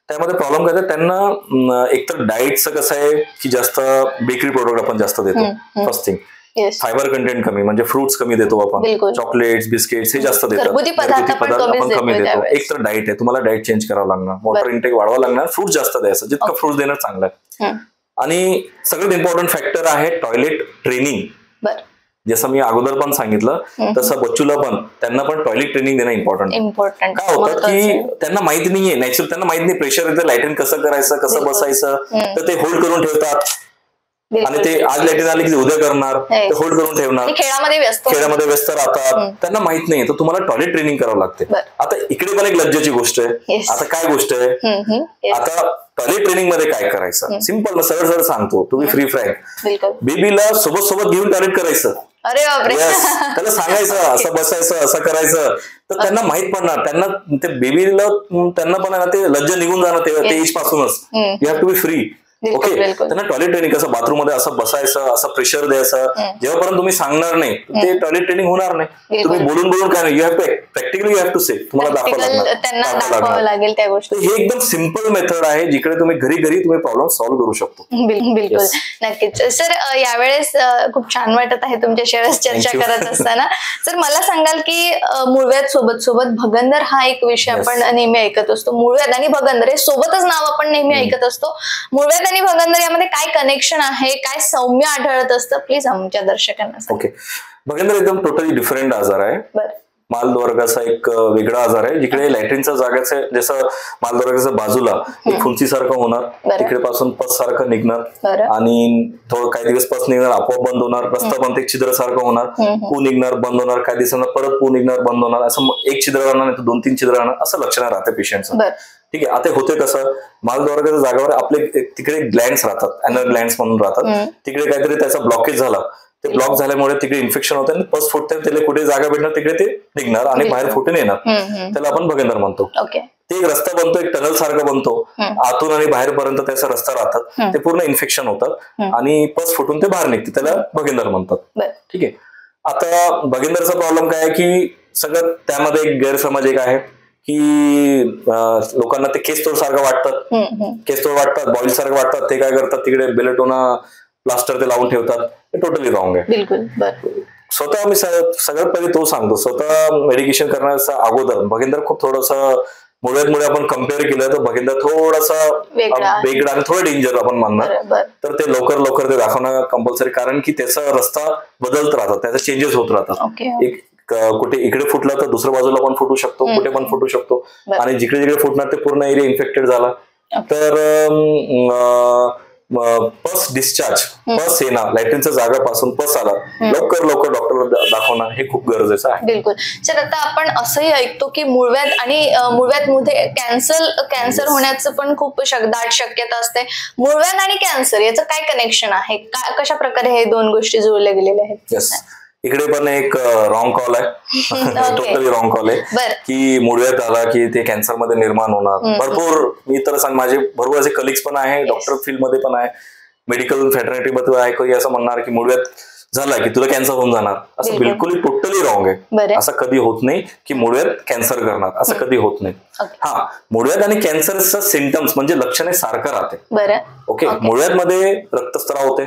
त्यामध्ये प्रॉब्लेम काय त्यांना एकतर डाएटचं कसं आहे की जास्त बेकरी प्रोडक्ट आपण जास्त देतो. फर्स्ट थिंग, फायबर कंटेंट कमी, म्हणजे फ्रुट्स कमी देतो आपण, चॉकलेट्स बिस्किट्स हे जास्त देतो, घरगुती पदार्थ आपण कमी देतो. एक तर डाएट आहे, तुम्हाला डाएट चेंज करावं लागणार, वॉटर इंटेक वाढवावं लागणार, फ्रुट्स जास्त द्यायचं, जितकं फ्रुट्स देणं चांगलं आहे. आणि सगळ्यात इम्पॉर्टंट फॅक्टर आहे टॉयलेट ट्रेनिंग. जसं मी अगोदर पण सांगितलं तसं बच्चूला पण त्यांना पण टॉयलेट ट्रेनिंग देणं इम्पॉर्टंट. काय होतं की त्यांना माहिती नाहीये, नॅचरल त्यांना माहिती नाही प्रेशर येतं, लॅट्रिन कसं करायचं, कसं बसायचं, तर ते होल्ड करून ठेवतात. आणि ते आज लॅट्रिन आले की उद्या करणार, ते होल्ड करून ठेवणार, खेळामध्ये व्यस्त राहतात, त्यांना माहित नाही. तर तुम्हाला टॉयलेट ट्रेनिंग करावं लागते. आता इकडे पण एक लज्जाची गोष्ट आहे. आता काय गोष्ट आहे, आता टॉयलेट ट्रेनिंग मध्ये काय करायचं, सिंपल सरळ सांगतो, टू बी फ्री फ्रँक, बेबीला सोबत घेऊन टॉयलेट करायचं. त्याला सांगायचं असं बसायचं, असं करायचं, तर त्यांना माहित पडणार. त्यांना ते बेबीला त्यांना पण ते लज्जा निघून जाणार ते एज पासूनच. You have to be free. Okay, त्यांना टॉयलेट ट्रेनिंग कसं बाथरूम मध्ये असं बसायचं, असं प्रेशर द्यायचं, जेव्हापर्यंत तुम्ही सांगणार नाही ते टॉयलेट ट्रेनिंग होणार नाही. तुम्ही बोलून काय नाही, you have to practically you have to say, तुम्हाला दाखवावं लागेल त्या गोष्टी. हे एकदम सिम्पल मेथड आहे जिकडे तुम्ही घरी तुम्ही प्रॉब्लेम सॉल्व्ह करू शकतो. बिलकुल, नक्कीच. सर यावेळेस खूप छान वाटत आहे तुमच्याशी चर्चा करत असताना. सर मला सांगाल की मूळव्याध सोबत भगंदर हा एक विषय आपण नेहमी ऐकत असतो. मूळव्याध आणि भगंदर हे सोबतच नाव आपण नेहमी ऐकत असतो. मूळव्याध आणि भगंदर यामध्ये काय कनेक्शन आहे, काय सौम्य आढळत असतं, प्लीज आमच्या दर्शकांना सांगा. ओके, भगंदर एकदम टोटली डिफरंट आजार आहे. मालद्वारकाचा एक वेगळा आजार आहे, जिकडे लॅट्रिनच्या जागेचं जसं मालद्वारकाच्या बाजूला एक खुंचीसारखं होणार, तिकडे पासून पस सारखं निघणार आणि थोडं काही दिवस पस निघणार, आपोआप बंद होणार, रस्ता पण एक छिद्र सारखं होणार, पू निघणार, बंद होणार, काही दिवसांना परत पू निघणार, बंद होणार, असं एक छिद्र राहणार नाही तर 2-3 छिद्र राहणार, असं लक्षण राहतं पेशंटचं. ठीक आहे. आता होते कसं, मालद्वारकाच्या जागेवर आपले तिकडे ग्लँड्स राहतात, अॅनल ग्लँड्स म्हणून राहतात, तिकडे काहीतरी त्याचा ब्लॉकेज झाला, ते ब्लॉक झाल्यामुळे तिकडे इन्फेक्शन होतं आणि पस फुटते, त्याला कुठे जागा भेटणार तिकडे ते निघणार आणि बाहेर फुटून येणार, त्याला आपण भगंदर म्हणतो. ते एक रस्ता बनतो, एक टनल सारखा बनतो, आतून आणि बाहेरपर्यंत त्याचा रस्ता राहतात, ते पूर्ण इन्फेक्शन होतात आणि पस फुटून ते बाहेर निघते, त्याला भगंदर म्हणतात. ठीक आहे. आता भगंदरचा प्रॉब्लेम काय आहे की सगळं त्यामध्ये एक गैरसमज एक आहे की लोकांना ते केसतोड सारखं वाटतात, बॉईल सारखं वाटतात, ते काय करतात तिकडे बेलेटोना प्लास्टर ते लावून ठेवतात, हे टोटली रॉंग आहे. स्वतः मी सगळ्यात पहिले तो सांगतो, स्वतः मेडिकेशन करण्याच्या अगोदर भगंदर खूप थोडंसं मुळे आपण कम्पेअर केलं तर भगंदर थोडासा वेगळा आणि थोडं डेंजर आपण मानणार, तर ते लवकर ते दाखवणं कंपल्सरी, कारण की त्याचा रस्ता बदलत राहतात, त्याचे चेंजेस होत राहतात. एक कुठे इकडे फुटला तर दुसऱ्या बाजूला पण फुटू शकतो, कुठे पण फुटू शकतो, आणि जिकडे फुटणार ते पूर्ण एरिया इन्फेक्टेड झाला तर पस डिस्चार्ज, पस येणार, लॅट्रिनच्या जागापासून पस आला, लवकर डॉक्टर दाखवणं हे खूप गरजेचं आहे. बिलकुल सर. आता आपण असंही ऐकतो की मूळव्याध आणि मूळव्याधमध्ये कॅन्सर होण्याचं पण खूप दाट शक्यता असते. मूळव्याध आणि कॅन्सर याचं काय कनेक्शन आहे, कशा प्रकारे हे दोन गोष्टी जुळल्या गेलेल्या आहेत? इकडे पण एक रॉंग कॉल आहे, टोटली रॉंग कॉल आहे की मूळव्याध आला की ते कॅन्सर मध्ये निर्माण होणार. भरपूर मी तर सांग, माझे भरपूर असे कलिग्स पण आहे, डॉक्टर फील्ड मध्ये पण आहे, मेडिकल फॅटर्निटी मध्ये आहे, असं म्हणणार की मूळव्याध झाला की तुला कॅन्सर होऊन जाणार. असं बिलकुल टोटली रॉंग आहे. असं कधी होत नाही की मूळव्याध कॅन्सर करणार, असं कधी होत नाही. हा, मूळव्याध आणि कॅन्सरचं सिम्पटम्स म्हणजे लक्षणे सारखं राहते. ओके, मूळव्याध मध्ये रक्तस्राव होते,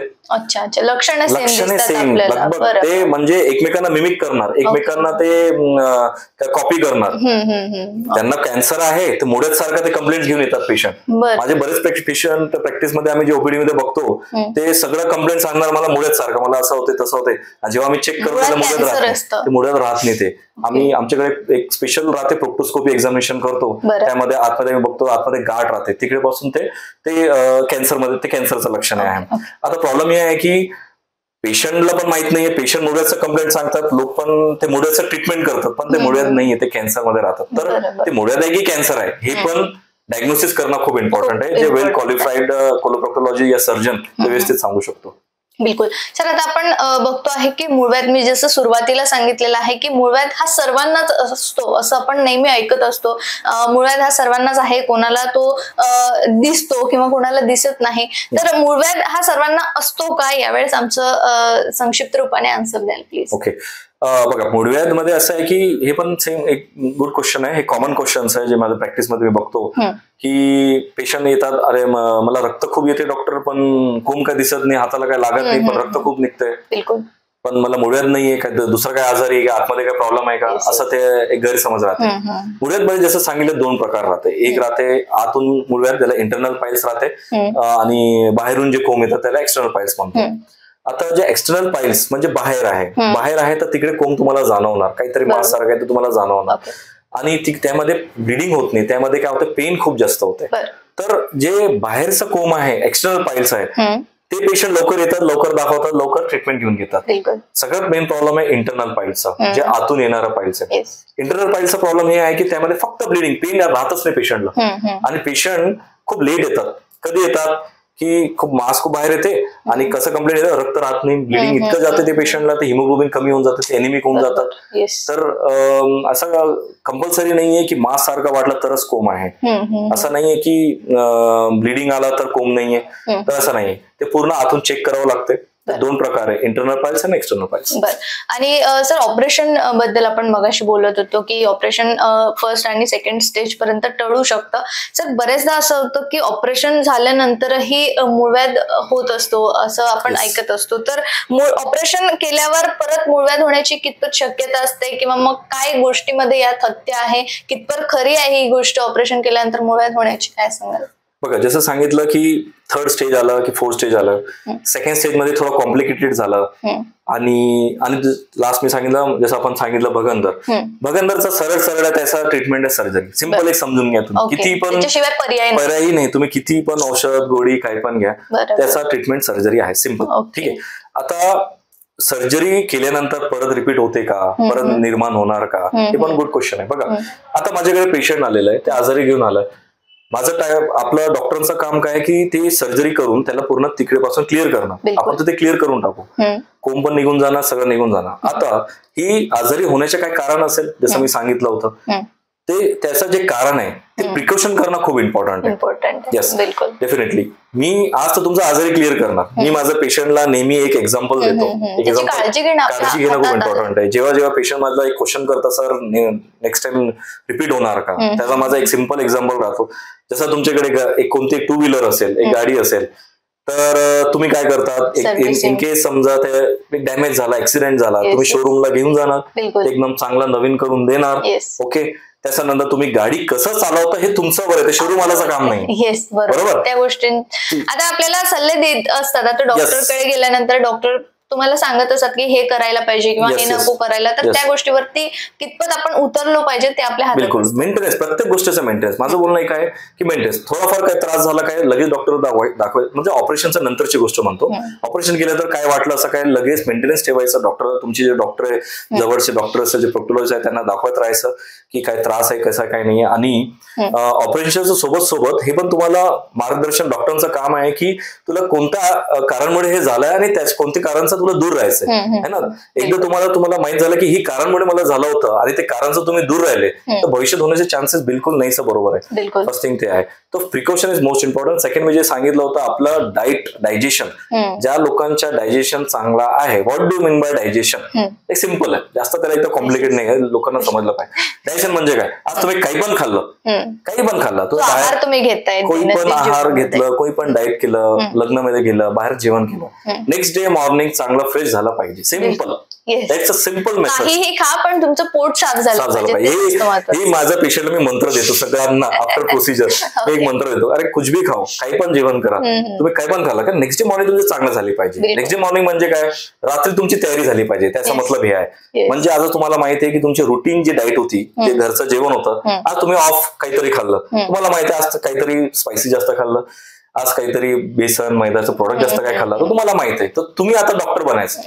लक्षणे सेम लगभग, ते म्हणजे एकमेकांना मिमिक करणार, एकमेकांना ते कॉपी करणार. त्यांना कॅन्सर आहे तर मूळव्याध सारखा ते कंप्लेंट घेऊन येतात पेशंट. माझे बरेच पेशंट प्रॅक्टिस मध्ये आम्ही जे ओपीडी मध्ये बघतो ते सगळं कंप्लेंट सांगणार, मला मूळव्याध सारखं, मला असं होते तसं होते. जेव्हा आम्ही चेक करतो मूळव्याध राहत नाही. ते आम्ही आमच्याकडे एक स्पेशल राहते, प्रोक्टोस्कोपी एक्झामिनेशन करतो, त्यामध्ये आतमध्ये बघतो, आतमध्ये गाठ राहते, तिकडे पासून ते कॅन्सरमध्ये ते कॅन्सरचं लक्षण आहे. आता प्रॉब्लेम हे आहे की पेशंटला पण माहित नाहीये, पेशंट मूळव्याधचं कंप्लेंट सांगतात, लोक पण ते मूळव्याधचं ट्रीटमेंट करतात, पण ते मूळव्याध नाहीये, ते कॅन्सरमध्ये राहतात. तर ते मूळव्याध आहे की कॅन्सर आहे हे पण डायग्नोसिस करणं खूप इम्पॉर्टंट आहे, जे वेल क्वालिफाईड कोलोप्रॉक्टॉलॉजी या सर्जन व्यवस्थित सांगू शकतो. बिलकुल सर. आता आपण बघतो आहे की मूळव्याध, मी जसं सुरुवातीला सांगितलेलं आहे की मूळव्याध हा सर्वांनाच असतो असं आपण नेहमी ऐकत असतो. मूळव्याध हा सर्वांनाच आहे, कोणाला तो दिसतो किंवा कोणाला दिसत नाही. तर मूळव्याध हा सर्वांना असतो का, यावेळेस आमचं संक्षिप्त रूपाने आन्सर द्याल प्लीज. ओके, बघा, मूळव्याध मध्ये असं आहे की हे पण सेम एक गुड क्वेश्चन आहे, हे कॉमन क्वेश्चन्स आहे जे माझ्या प्रॅक्टिस मध्ये मी बघतो की पेशंट येतात, अरे मला रक्त खूप येते डॉक्टर, पण कोंब काय दिसत नाही, हाताला काय लागत नाही, पण रक्त खूप निघतंय, पण मला मूळव्याध नाहीये, काय दुसरा काय आजार आहे का, आतमध्ये काय प्रॉब्लेम आहे का, असं ते एक गैरसमज राहते. मूळव्याध मध्ये जसं सांगितलं दोन प्रकार राहते. एक राहते आतून मूळव्याध, त्याला इंटरनल पाईल्स राहते, आणि बाहेरून जे कोंब येतात त्याला एक्सटर्नल पाईल्स म्हणतो. आता जे एक्सटर्नल पाईल्स म्हणजे बाहेर आहे तर तिकडे कोंब तुम्हाला जाणवणार, काहीतरी मास सारखं आहे तर तुम्हाला जाणवणार, आणि त्यामध्ये ब्लिडिंग होत नाही, त्यामध्ये काय होतं, पेन खूप जास्त होते. तर जे बाहेरचं कोंब आहे, एक्सटर्नल पाईल्स आहे, ते पेशंट लवकर येतात, लवकर दाखवतात, लवकर ट्रीटमेंट घेऊन घेतात. सगळ्यात मेन प्रॉब्लेम आहे इंटरनल पाईल्सचा, जे आतून येणारा पाईल्स आहे. इंटरनल पाईल्सचा प्रॉब्लेम हे आहे की त्यामध्ये फक्त ब्लिडिंग, पेन राहतच नाही पेशंटला, आणि पेशंट खूप लेट येतात. कधी येतात की खूप मास खूप बाहेर येते आणि कसं कंप्लेंट येतं, रक्त राहत नाही, ब्लिडिंग इतकं जाते ते पेशंटला, ते हिमोग्लोबिन कमी होऊन जातं, ते एनिमिक होऊन जातात. तर असं कंपल्सरी नाहीये की मास सारखं वाटलं तरच कोंब आहे, असं नाहीये की ब्लिडिंग आला तर कोंब नाहीये, तर असं नाहीये, ते पूर्ण आतून चेक करावं लागते. दोन प्रकार आहे, इंटरनल पाईल्स आणि एक्सटर्नल पाईल्स. आणि सर, ऑपरेशन बद्दल आपण मगाशी बोलत होतो की ऑपरेशन फर्स्ट आणि सेकंड स्टेज पर्यंत टळू शकतं. सर, बरेचदा असं होतं की ऑपरेशन झाल्यानंतरही मूळव्याध होत असतो असं आपण ऐकत असतो. तर ऑपरेशन केल्यावर परत मूळव्याध होण्याची कितपत शक्यता असते, किंवा मग काय गोष्टीमध्ये यात तथ्य आहे, कितपत खरी आहे ही गोष्ट ऑपरेशन केल्यानंतर मूळव्याध होण्याची, काय सांगाल? बघा, जसं सांगितलं की थर्ड स्टेज आलं की फोर्थ स्टेज आलं, सेकंड स्टेज मध्ये थोडं कॉम्प्लिकेटेड झालं, आणि लास्ट मी सांगितलं, जसं आपण सांगितलं भगंदरचा सरळ त्याचा ट्रीटमेंट आहे सर्जरी. सिंपल एक समजून घ्या, तुम्ही किती पण पर्यायी नाही, तुम्ही किती पण औषध गोळी काही पण घ्या, त्याचा ट्रीटमेंट सर्जरी आहे, सिंपल. ठीक आहे. आता सर्जरी केल्यानंतर परत रिपीट होते का, परत निर्माण होणार का, हे पण गुड क्वेश्चन आहे. बघा, आता माझ्याकडे पेशंट आलेलं आहे, ते आजारी घेऊन आलं, माझं काय, आपलं डॉक्टरचं काम काय की ते सर्जरी करून त्याला पूर्ण तिकडे पासून क्लिअर करणं, आपण ते क्लिअर करून टाकू, कोंब पण निघून जाणार, सगळं निघून जाणार. आता ही आजारी होण्याचे काय कारण असेल, जसं मी सांगितलं होतं, ते त्याचं जे कारण आहे ते प्रिकॉशन करणं खूप इम्पॉर्टंट आहे. Yes, definitely. मी आज तर तुमचं आजारी क्लिअर करणार, मी माझ्या पेशंटला नेहमी एक एक्झाम्पल देतो. काळजी घेणं खूप इम्पॉर्टंट आहे. जेव्हा पेशंट माझा एक क्वेश्चन करता, सर नेक्स्ट टाइम रिपीट होणार का, त्याचा माझा एक सिंपल एक्झाम्पल राहतो. जसं तुमच्याकडे एक कोणती टू व्हीलर असेल, एक गाडी असेल, तर तुम्ही काय करतात, इन केस समजा ते डॅमेज झाला, ऍक्सिडेंट झाला, तुम्ही शोरूमला घेऊन जाणार, एकदम चांगला नवीन करून देणार. ओके, त्याच्यानंतर तुम्ही गाडी कसं चालवता हे तुमचं बरं, ते शोरूम वाल्याचं काम नाही. बरोबर. त्या गोष्टी आता आपल्याला सल्ले देत असतात. आता डॉक्टरकडे गेल्यानंतर डॉक्टर तुम्हाला सांगत असतात की हे करायला पाहिजे किंवा हे नको करायला, तर त्या गोष्टीवरती कितपत आपण उतरलो पाहिजे ते आपल्या हातात. बिलकुल मेंटेनन्स, प्रत्येक गोष्टीचा मेंटेनन्स. माझं बोलणं एक आहे की मेंटेनन्स, थोडाफार काय त्रास झाला काय लगेच डॉक्टर दाखवाय, म्हणजे ऑपरेशनच्या नंतरची गोष्ट म्हणतो. ऑपरेशन केलं तर काय वाटलं असं काय लगेच मेंटेनन्स ठेवायचं. डॉक्टर, तुमचे जे डॉक्टर आहे, जवळचे डॉक्टर असतात, जे प्रोक्टोलॉजिस्ट आहे, त्यांना दाखवत राहायचं की काय त्रास आहे, कसा काय नाही. आणि ऑपरेशनच्या सोबत हे पण तुम्हाला मार्गदर्शन डॉक्टरांचं काम आहे की तुला कोणत्या कारणमुळे हे झालंय आणि त्याच कोणत्या कारणचा तुला दूर राहायचंय, है ना. एकदा तुम्हाला माहित झालं की ही कारणमुळे मला झालं होतं आणि ते कारणचं तुम्ही दूर राहिले तर भविष्यात होण्याचे चान्सेस बिलकुल नाहीच. बरोबर आहे. फर्स्ट थिंग ते आहे. तो precaution is most important. Second म्हणजे सांगितलं होतं आपलं डायजेशन. ज्या लोकांच्या डायजेशन चांगला आहे, what do mean by digestion, एक सिम्पल आहे, जास्त त्याला एकदम कॉम्प्लिकेट नाही आहे, लोकांना समजलं पाहिजे. डायजेशन म्हणजे काय, आज तुम्ही काही पण खाल्लं, तुम्ही घेताय, कोणी पण आहार घेतलं, कोणी पण डाएट केलं, लग्नामध्ये गेलं, बाहेर जेवण केलं, नेक्स्ट डे मॉर्निंग चांगलं फ्रेश झालं पाहिजे. Simple, it's a simple method. काहीही खा पण तुमचं पोट साफ झालं पाहिजे. हे माझ्या पेशंटला मी मंत्र देतो सगळ्यांना आफ्टर प्रोसिजर. एक मंत्र देतो, अरे कुछ भी खाओ, काही पण जेवण करा, तुम्ही काही पण खाल्लं का नेक्स्ट डे मॉर्निंग तुमची चांगलं झाली पाहिजे. नेक्स्ट डे मॉर्निंग म्हणजे काय, रात्री तुमची तयारी झाली पाहिजे, त्याचा मतलब हे आहे. म्हणजे आज तुम्हाला माहिती आहे की तुमची रुटीन जी डाएट होती, जे घरचं जेवण होतं, आज तुम्ही ऑफ काहीतरी खाल्लं, तुम्हाला माहिती आहे आज काहीतरी स्पायसी जास्त खाल्लं, आज काहीतरी बेसन मैद्याचं प्रोडक्ट जास्त काय खाल्ला, तर तुम्हाला माहित आहे. तर तुम्ही आता डॉक्टर बनायचं,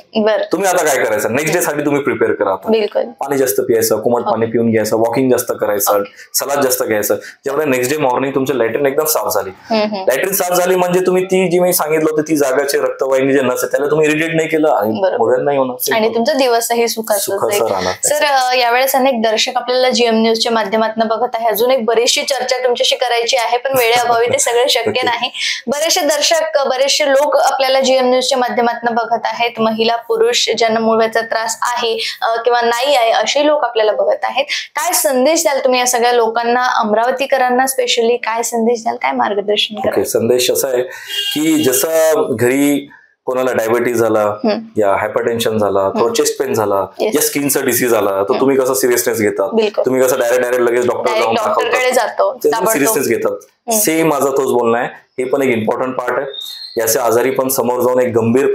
तुम्ही आता काय करायचं, नेक्स्ट डे साठी तुम्ही प्रिपेअर करा. आता पाणी जास्त पियायचं, कोमट पाणी पिऊन घ्यायचं, वॉकिंग जास्त करायचं, सलाद जास्त घ्यायचं, ज्यामुळे नेक्स्ट डे मॉर्निंग तुमची लॅट्रिन एकदम साफ झाली. लॅट्रिन साफ झाली म्हणजे तुम्ही ती जी मी सांगितलं होतं ती जागाचे रक्तवाहिनी जे नस त्याला तुम्ही इरिटेट नाही केलं आणि मुळव्याध नाही होणार आणि तुमचा दिवसही सुखाचा राहणार. सर, यावेळेस अनेक दर्शक आपल्याला जीएम न्यूजच्या माध्यमातून बघत आहे. अजून एक बरीचशी चर्चा तुमच्याशी करायची आहे, पण वेळेअभावी ते सगळं शक्य नाही. बरेचसे दर्शक, बरेचसे लोक आपल्याला जीएम न्यूजच्या माध्यमातून बघत आहेत. महिला, पुरुष ज्यांना मूळव्याधीचा त्रास आहे किंवा नाही आहे असे लोक आपल्याला बघत आहेत. काय संदेश द्याल तुम्ही या सगळ्या लोकांना, अमरावतीकरांना स्पेशली काय संदेश द्याल, काय मार्गदर्शन कराल? संदेश असा आहे की जसं घरी कोणाला डायबिटीज झाला या हायपरटेन्शन झाला, थोडा चेस्ट पेन झाला या स्किनचा डिसीज झाला, तर तुम्ही कसं सिरियसनेस घेतात, तुम्ही कसं डायरेक्ट लगेच डॉक्टरकडे जातो, सिरियसनेस घेतात. सेम माझा तोच बोलणं आहे. हे पण एक इम्पॉर्टंट पार्ट आहे. याचे आजारी पण समोर जाऊन एक गंभीर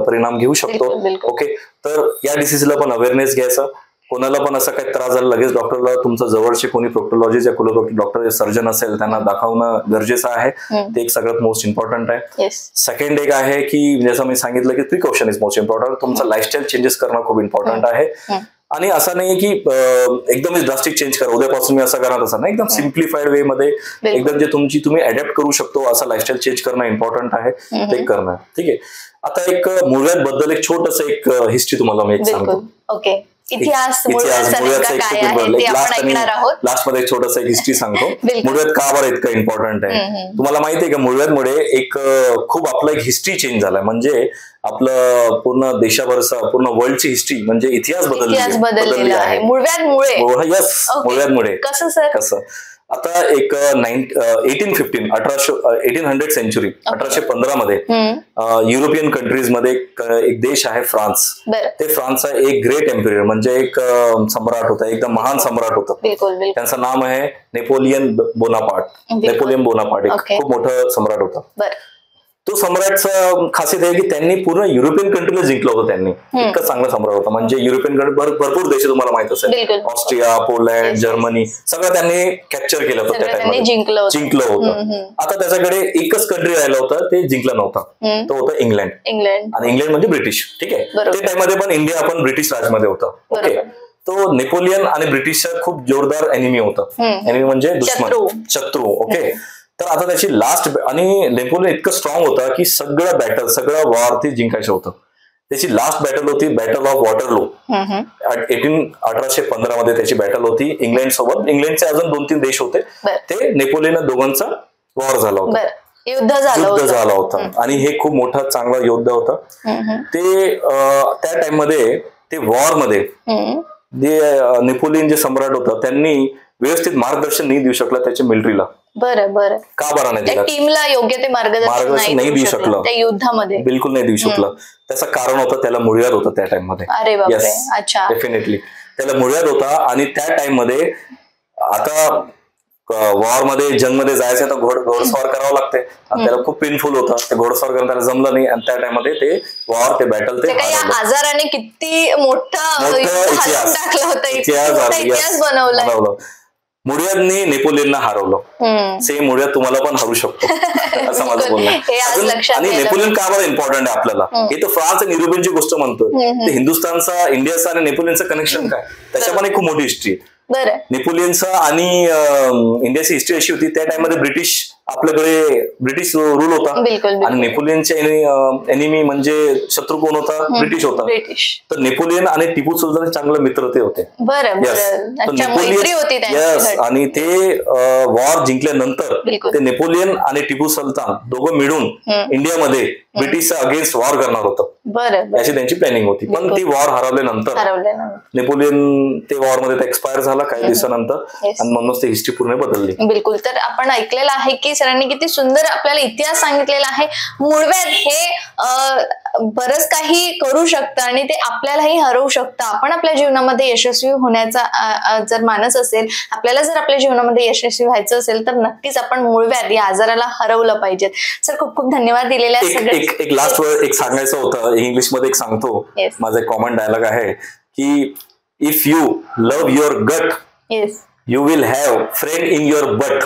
परिणाम घेऊ शकतो. ओके, तर या डिसीजला पण अवेअरनेस घ्यायचा. कोणाला पण असा काही त्रास झाला लगेच डॉक्टरला, तुमचं जवळचे कोणी प्रोक्टोलॉजिस्ट या कोलोप्रॅक्टिक डॉक्टर सर्जन असेल त्यांना दाखवणं गरजेचं आहे. ते एक सगळ्यात मोस्ट इम्पॉर्टंट आहे. सेकंड एक आहे की जसं मी सांगितलं की प्रिकॉशन इज मोस्ट इम्पॉर्टंट. तुमचं लाईफस्टाईल चेंजेस करणं खूप इम्पॉर्टंट आहे. आणि असं नाही की एकदम ड्रास्टिक चेंज करा, उद्यापासून मी असं करा तसं नाही, एकदम सिम्प्लिफाईड वे मध्ये एकदम जे तुम्ही अडॅप्ट करू शकतो असं लाईफस्टाईल चेंज करणं इम्पॉर्टंट आहे. ते करणं ठीक आहे. आता एक मूळव्याध बद्दल एक छोटस एक हिस्ट्री तुम्हाला मी एक सांगतो. ओके, इतिहास लास्ट मध्ये छोटस एक हिस्ट्री सांगतो. मूळव्याध का बरं इतकं इम्पॉर्टंट आहे तुम्हाला माहिती आहे का? मूळव्याधमुळे एक खूप आपलं एक हिस्ट्री चेंज झालाय. म्हणजे आपलं पूर्ण देशावरचा पूर्ण वर्ल्डची हिस्ट्री म्हणजे इतिहास बदललेला आहे मूळव्याधमुळे. यस, मूळव्याधमुळे. कसं आता एक 1800 सेंचुरी 1815 मध्ये युरोपियन कंट्रीज मध्ये एक देश आहे फ्रान्स. ते फ्रान्सचा एक ग्रेट एम्पिरियर म्हणजे एक सम्राट होता, एकदम महान सम्राट होता. त्यांचं नाम आहे नेपोलियन बोनापार्ट. एक खूप मोठं सम्राट होता. तो सम्राटचा खासियत आहे की त्यांनी पूर्ण युरोपियन कंट्रीला जिंकलं होतं. त्यांनी इतकं चांगला सम्राट होता. म्हणजे युरोपियन कंट्री भरपूर देश तुम्हाला माहित असेल, ऑस्ट्रिया, पोलंड, जर्मनी सगळं त्यांनी कॅप्चर केलं होतं त्या टाइममध्ये, जिंकलं होतं. आता त्याच्याकडे एकच कंट्री राहिला होता, ते जिंकलं नव्हतं. तो होता इंग्लंड. आणि इंग्लंड म्हणजे ब्रिटिश. ठीक आहे. त्या टाइममध्ये पण इंडिया आपण ब्रिटिश राजमध्ये होता. ओके, तो नेपोलियन आणि ब्रिटिशचा खूप जोरदार एनिमी होता. एनिमी म्हणजे दुश्मन, शत्रू. ओके, तर आता त्याची लास्ट, आणि नेपोलियन इतकं स्ट्रॉंग होता की सगळं बॅटल, सगळं वॉर ते जिंकायचं होतं. त्याची लास्ट बॅटल होती बॅटल ऑफ वॉटरलो. 1815 मध्ये त्याची बॅटल होती इंग्लंड सोबत. इंग्लंडचे अजून 2-3 देश होते. ते नेपोलियन दोघांचा वॉर झाला होता, युद्ध झाला होता. आणि हे खूप मोठा चांगला योद्धा होता. ते त्या टाइम मध्ये ते वॉर मध्ये जे नेपोलियन जे सम्राट होता त्यांनी व्यवस्थित मार्गदर्शन नाही देऊ शकला त्याच्या मिलिटरीला. बरं का बरं नाही दिला? टीमला योग्य ते मार्गदर्शन नाही देऊ शकलं त्या युद्धामध्ये, बिलकुल नाही देऊ शकलं. त्याचं कारण होतं त्याला मूळव्याध होतं त्या टाइम मध्ये. अरे बापरे. अच्छा, डेफिनेटली त्याला मूळव्याध होता. आणि त्या टाइम मध्ये आता वॉर मध्ये जंगमध्ये जायचं तर घोडस्वार करावं लागते आणि त्याला खूप पेनफुल होतं. ते घोडस्वार करून त्याला जमलं नाही आणि त्या टाइममध्ये ते वॉर ते बॅटल ते आजाराने किती मोठं इतिहास बनवलं. मुळव्याधनी नेपोलियनला हरवलं. सेम मुळव्याध तुम्हाला पण हरवू शकतो असं माझं बोलणं आहे. आणि नेपोलियन का बरं इम्पॉर्टंट आहे आपल्याला, हे तर फ्रान्स आणि युरोपियनची गोष्ट म्हणतो. ते हिंदुस्थानचा, इंडियाचा आणि नेपोलियनचं कनेक्शन काय, त्याच्या पण एक खूप मोठी हिस्ट्री आहे. नेपोलियनचा आणि इंडियाची हिस्ट्री अशी होती, त्या टाइममध्ये ब्रिटिश रूल होता आणि नेपोलियनचे एनिमी म्हणजे शत्रू कोण होता, ब्रिटिश होता. तर नेपोलियन आणि टिपू सुलतान चांगले मित्र ते होते. नेपोलियन आणि ते वॉर जिंकल्यानंतर ते नेपोलियन आणि टिपू सुलतान दोघं मिळून इंडियामध्ये ब्रिटिशच्या अगेन्स्ट वॉर करणार होतं. अशी त्यांची प्लॅनिंग होती. पण ती वॉर हरवल्यानंतर नेपोलियन ते वॉर मध्ये एक्सपायर झाला काही दिवसानंतर आणि म्हणूनच ती हिस्ट्री पूर्ण बदलली. बिलकुल. तर आपण ऐकलेलं आहे की सरांनी किती सुंदर आपल्याला इतिहास सांगितलेला आहे. मुळव्याध हे बरंच काही करू शकतं आणि ते आपल्यालाही हरवू शकतं. आपण आपल्या जीवनामध्ये यशस्वी होण्याचा जर मानस असेल, आपल्याला जर आपल्या जीवनामध्ये यशस्वी व्हायचं असेल तर नक्कीच आपण मुळव्याध या आजाराला हरवलं पाहिजे. सर खूप खूप धन्यवाद दिलेल्या. एक लास्ट वर्ड एक सांगायचं होतं, इंग्लिश मध्ये एक सांगतो. माझा एक कॉमन डायलॉग आहे की if you love your gut you will have friend in your butt.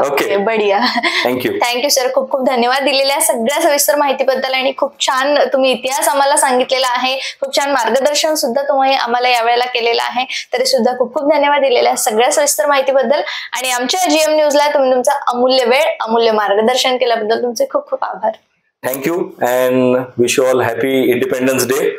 Okay, बढिया. Thank you sir. खूप खूप धन्यवाद दिलेल्या सगळ्या सविस्तर माहितीबद्दल आणि खूप छान तुम्ही इतिहास आम्हाला सांगितलेला आहे. खूप छान मार्गदर्शन सुद्धा तुम्ही आम्हाला यावेळेला केलेलं आहे. तरी सुद्धा खूप खूप धन्यवाद दिलेल्या सगळ्या सविस्तर माहितीबद्दल आणि आमच्या GM न्यूजला तुम्ही तुमचा अमूल्य वेळ, अमूल्य मार्गदर्शन केल्याबद्दल तुमचे खूप खूप आभार. Thank you and wish you all happy independence day.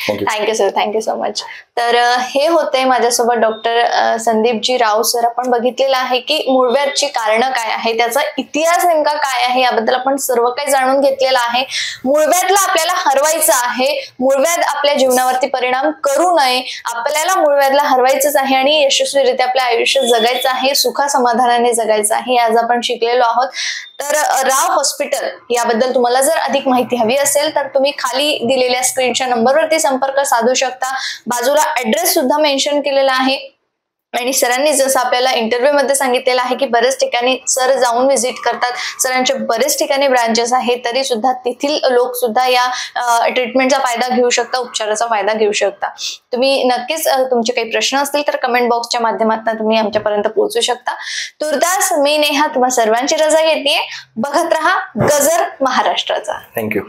Thank you sir. Thank you so much. तर हे होते माझ्यासोबत डॉक्टर संदीपजी राव सर. आपण बघितलेलं आहे की मुळव्याधची कारणं काय आहे, त्याचा इतिहास नेमका काय आहे, याबद्दल आपण सर्व काही जाणून घेतलेलं आहे. मुळव्याधला आपल्याला हरवायचं आहे. मुळव्याध आपल्या जीवनावरती परिणाम करू नये. आपल्याला मुळव्याधला हरवायचंच आहे आणि यशस्वीरित्या आपलं आयुष्य जगायचं आहे, सुखासमाधानाने जगायचं आहे, आज आपण शिकलेलो आहोत. तर राव हॉस्पिटल याबद्दल तुम्हाला जर अधिक माहिती हवी असेल तर तुम्ही खाली दिलेल्या स्क्रीनच्या नंबरवरती संपर्क साधू शकता. बाजूला ऍड्रेस सुद्धा मेन्शन केलेला आहे आणि सरांनी जसं आपल्याला इंटरव्ह्यू मध्ये सांगितलेलं आहे की बरेच ठिकाणी सर जाऊन व्हिजिट करतात. सरांचे बरेच ठिकाणी ब्रांचेस आहेत, तरी सुद्धा तेथील लोक सुद्धा या ट्रीटमेंटचा फायदा घेऊ शकता, उपचाराचा फायदा घेऊ शकता. तुम्ही नक्कीच तुमचे काही प्रश्न असतील तर कमेंट बॉक्सच्या माध्यमातून तुम्ही आमच्यापर्यंत पोहोचू शकता. तुर्तास मी नेहा तुम्हा सर्वांची रजा घेते. बघत रहा गजर महाराष्ट्राचा. थँक्यू.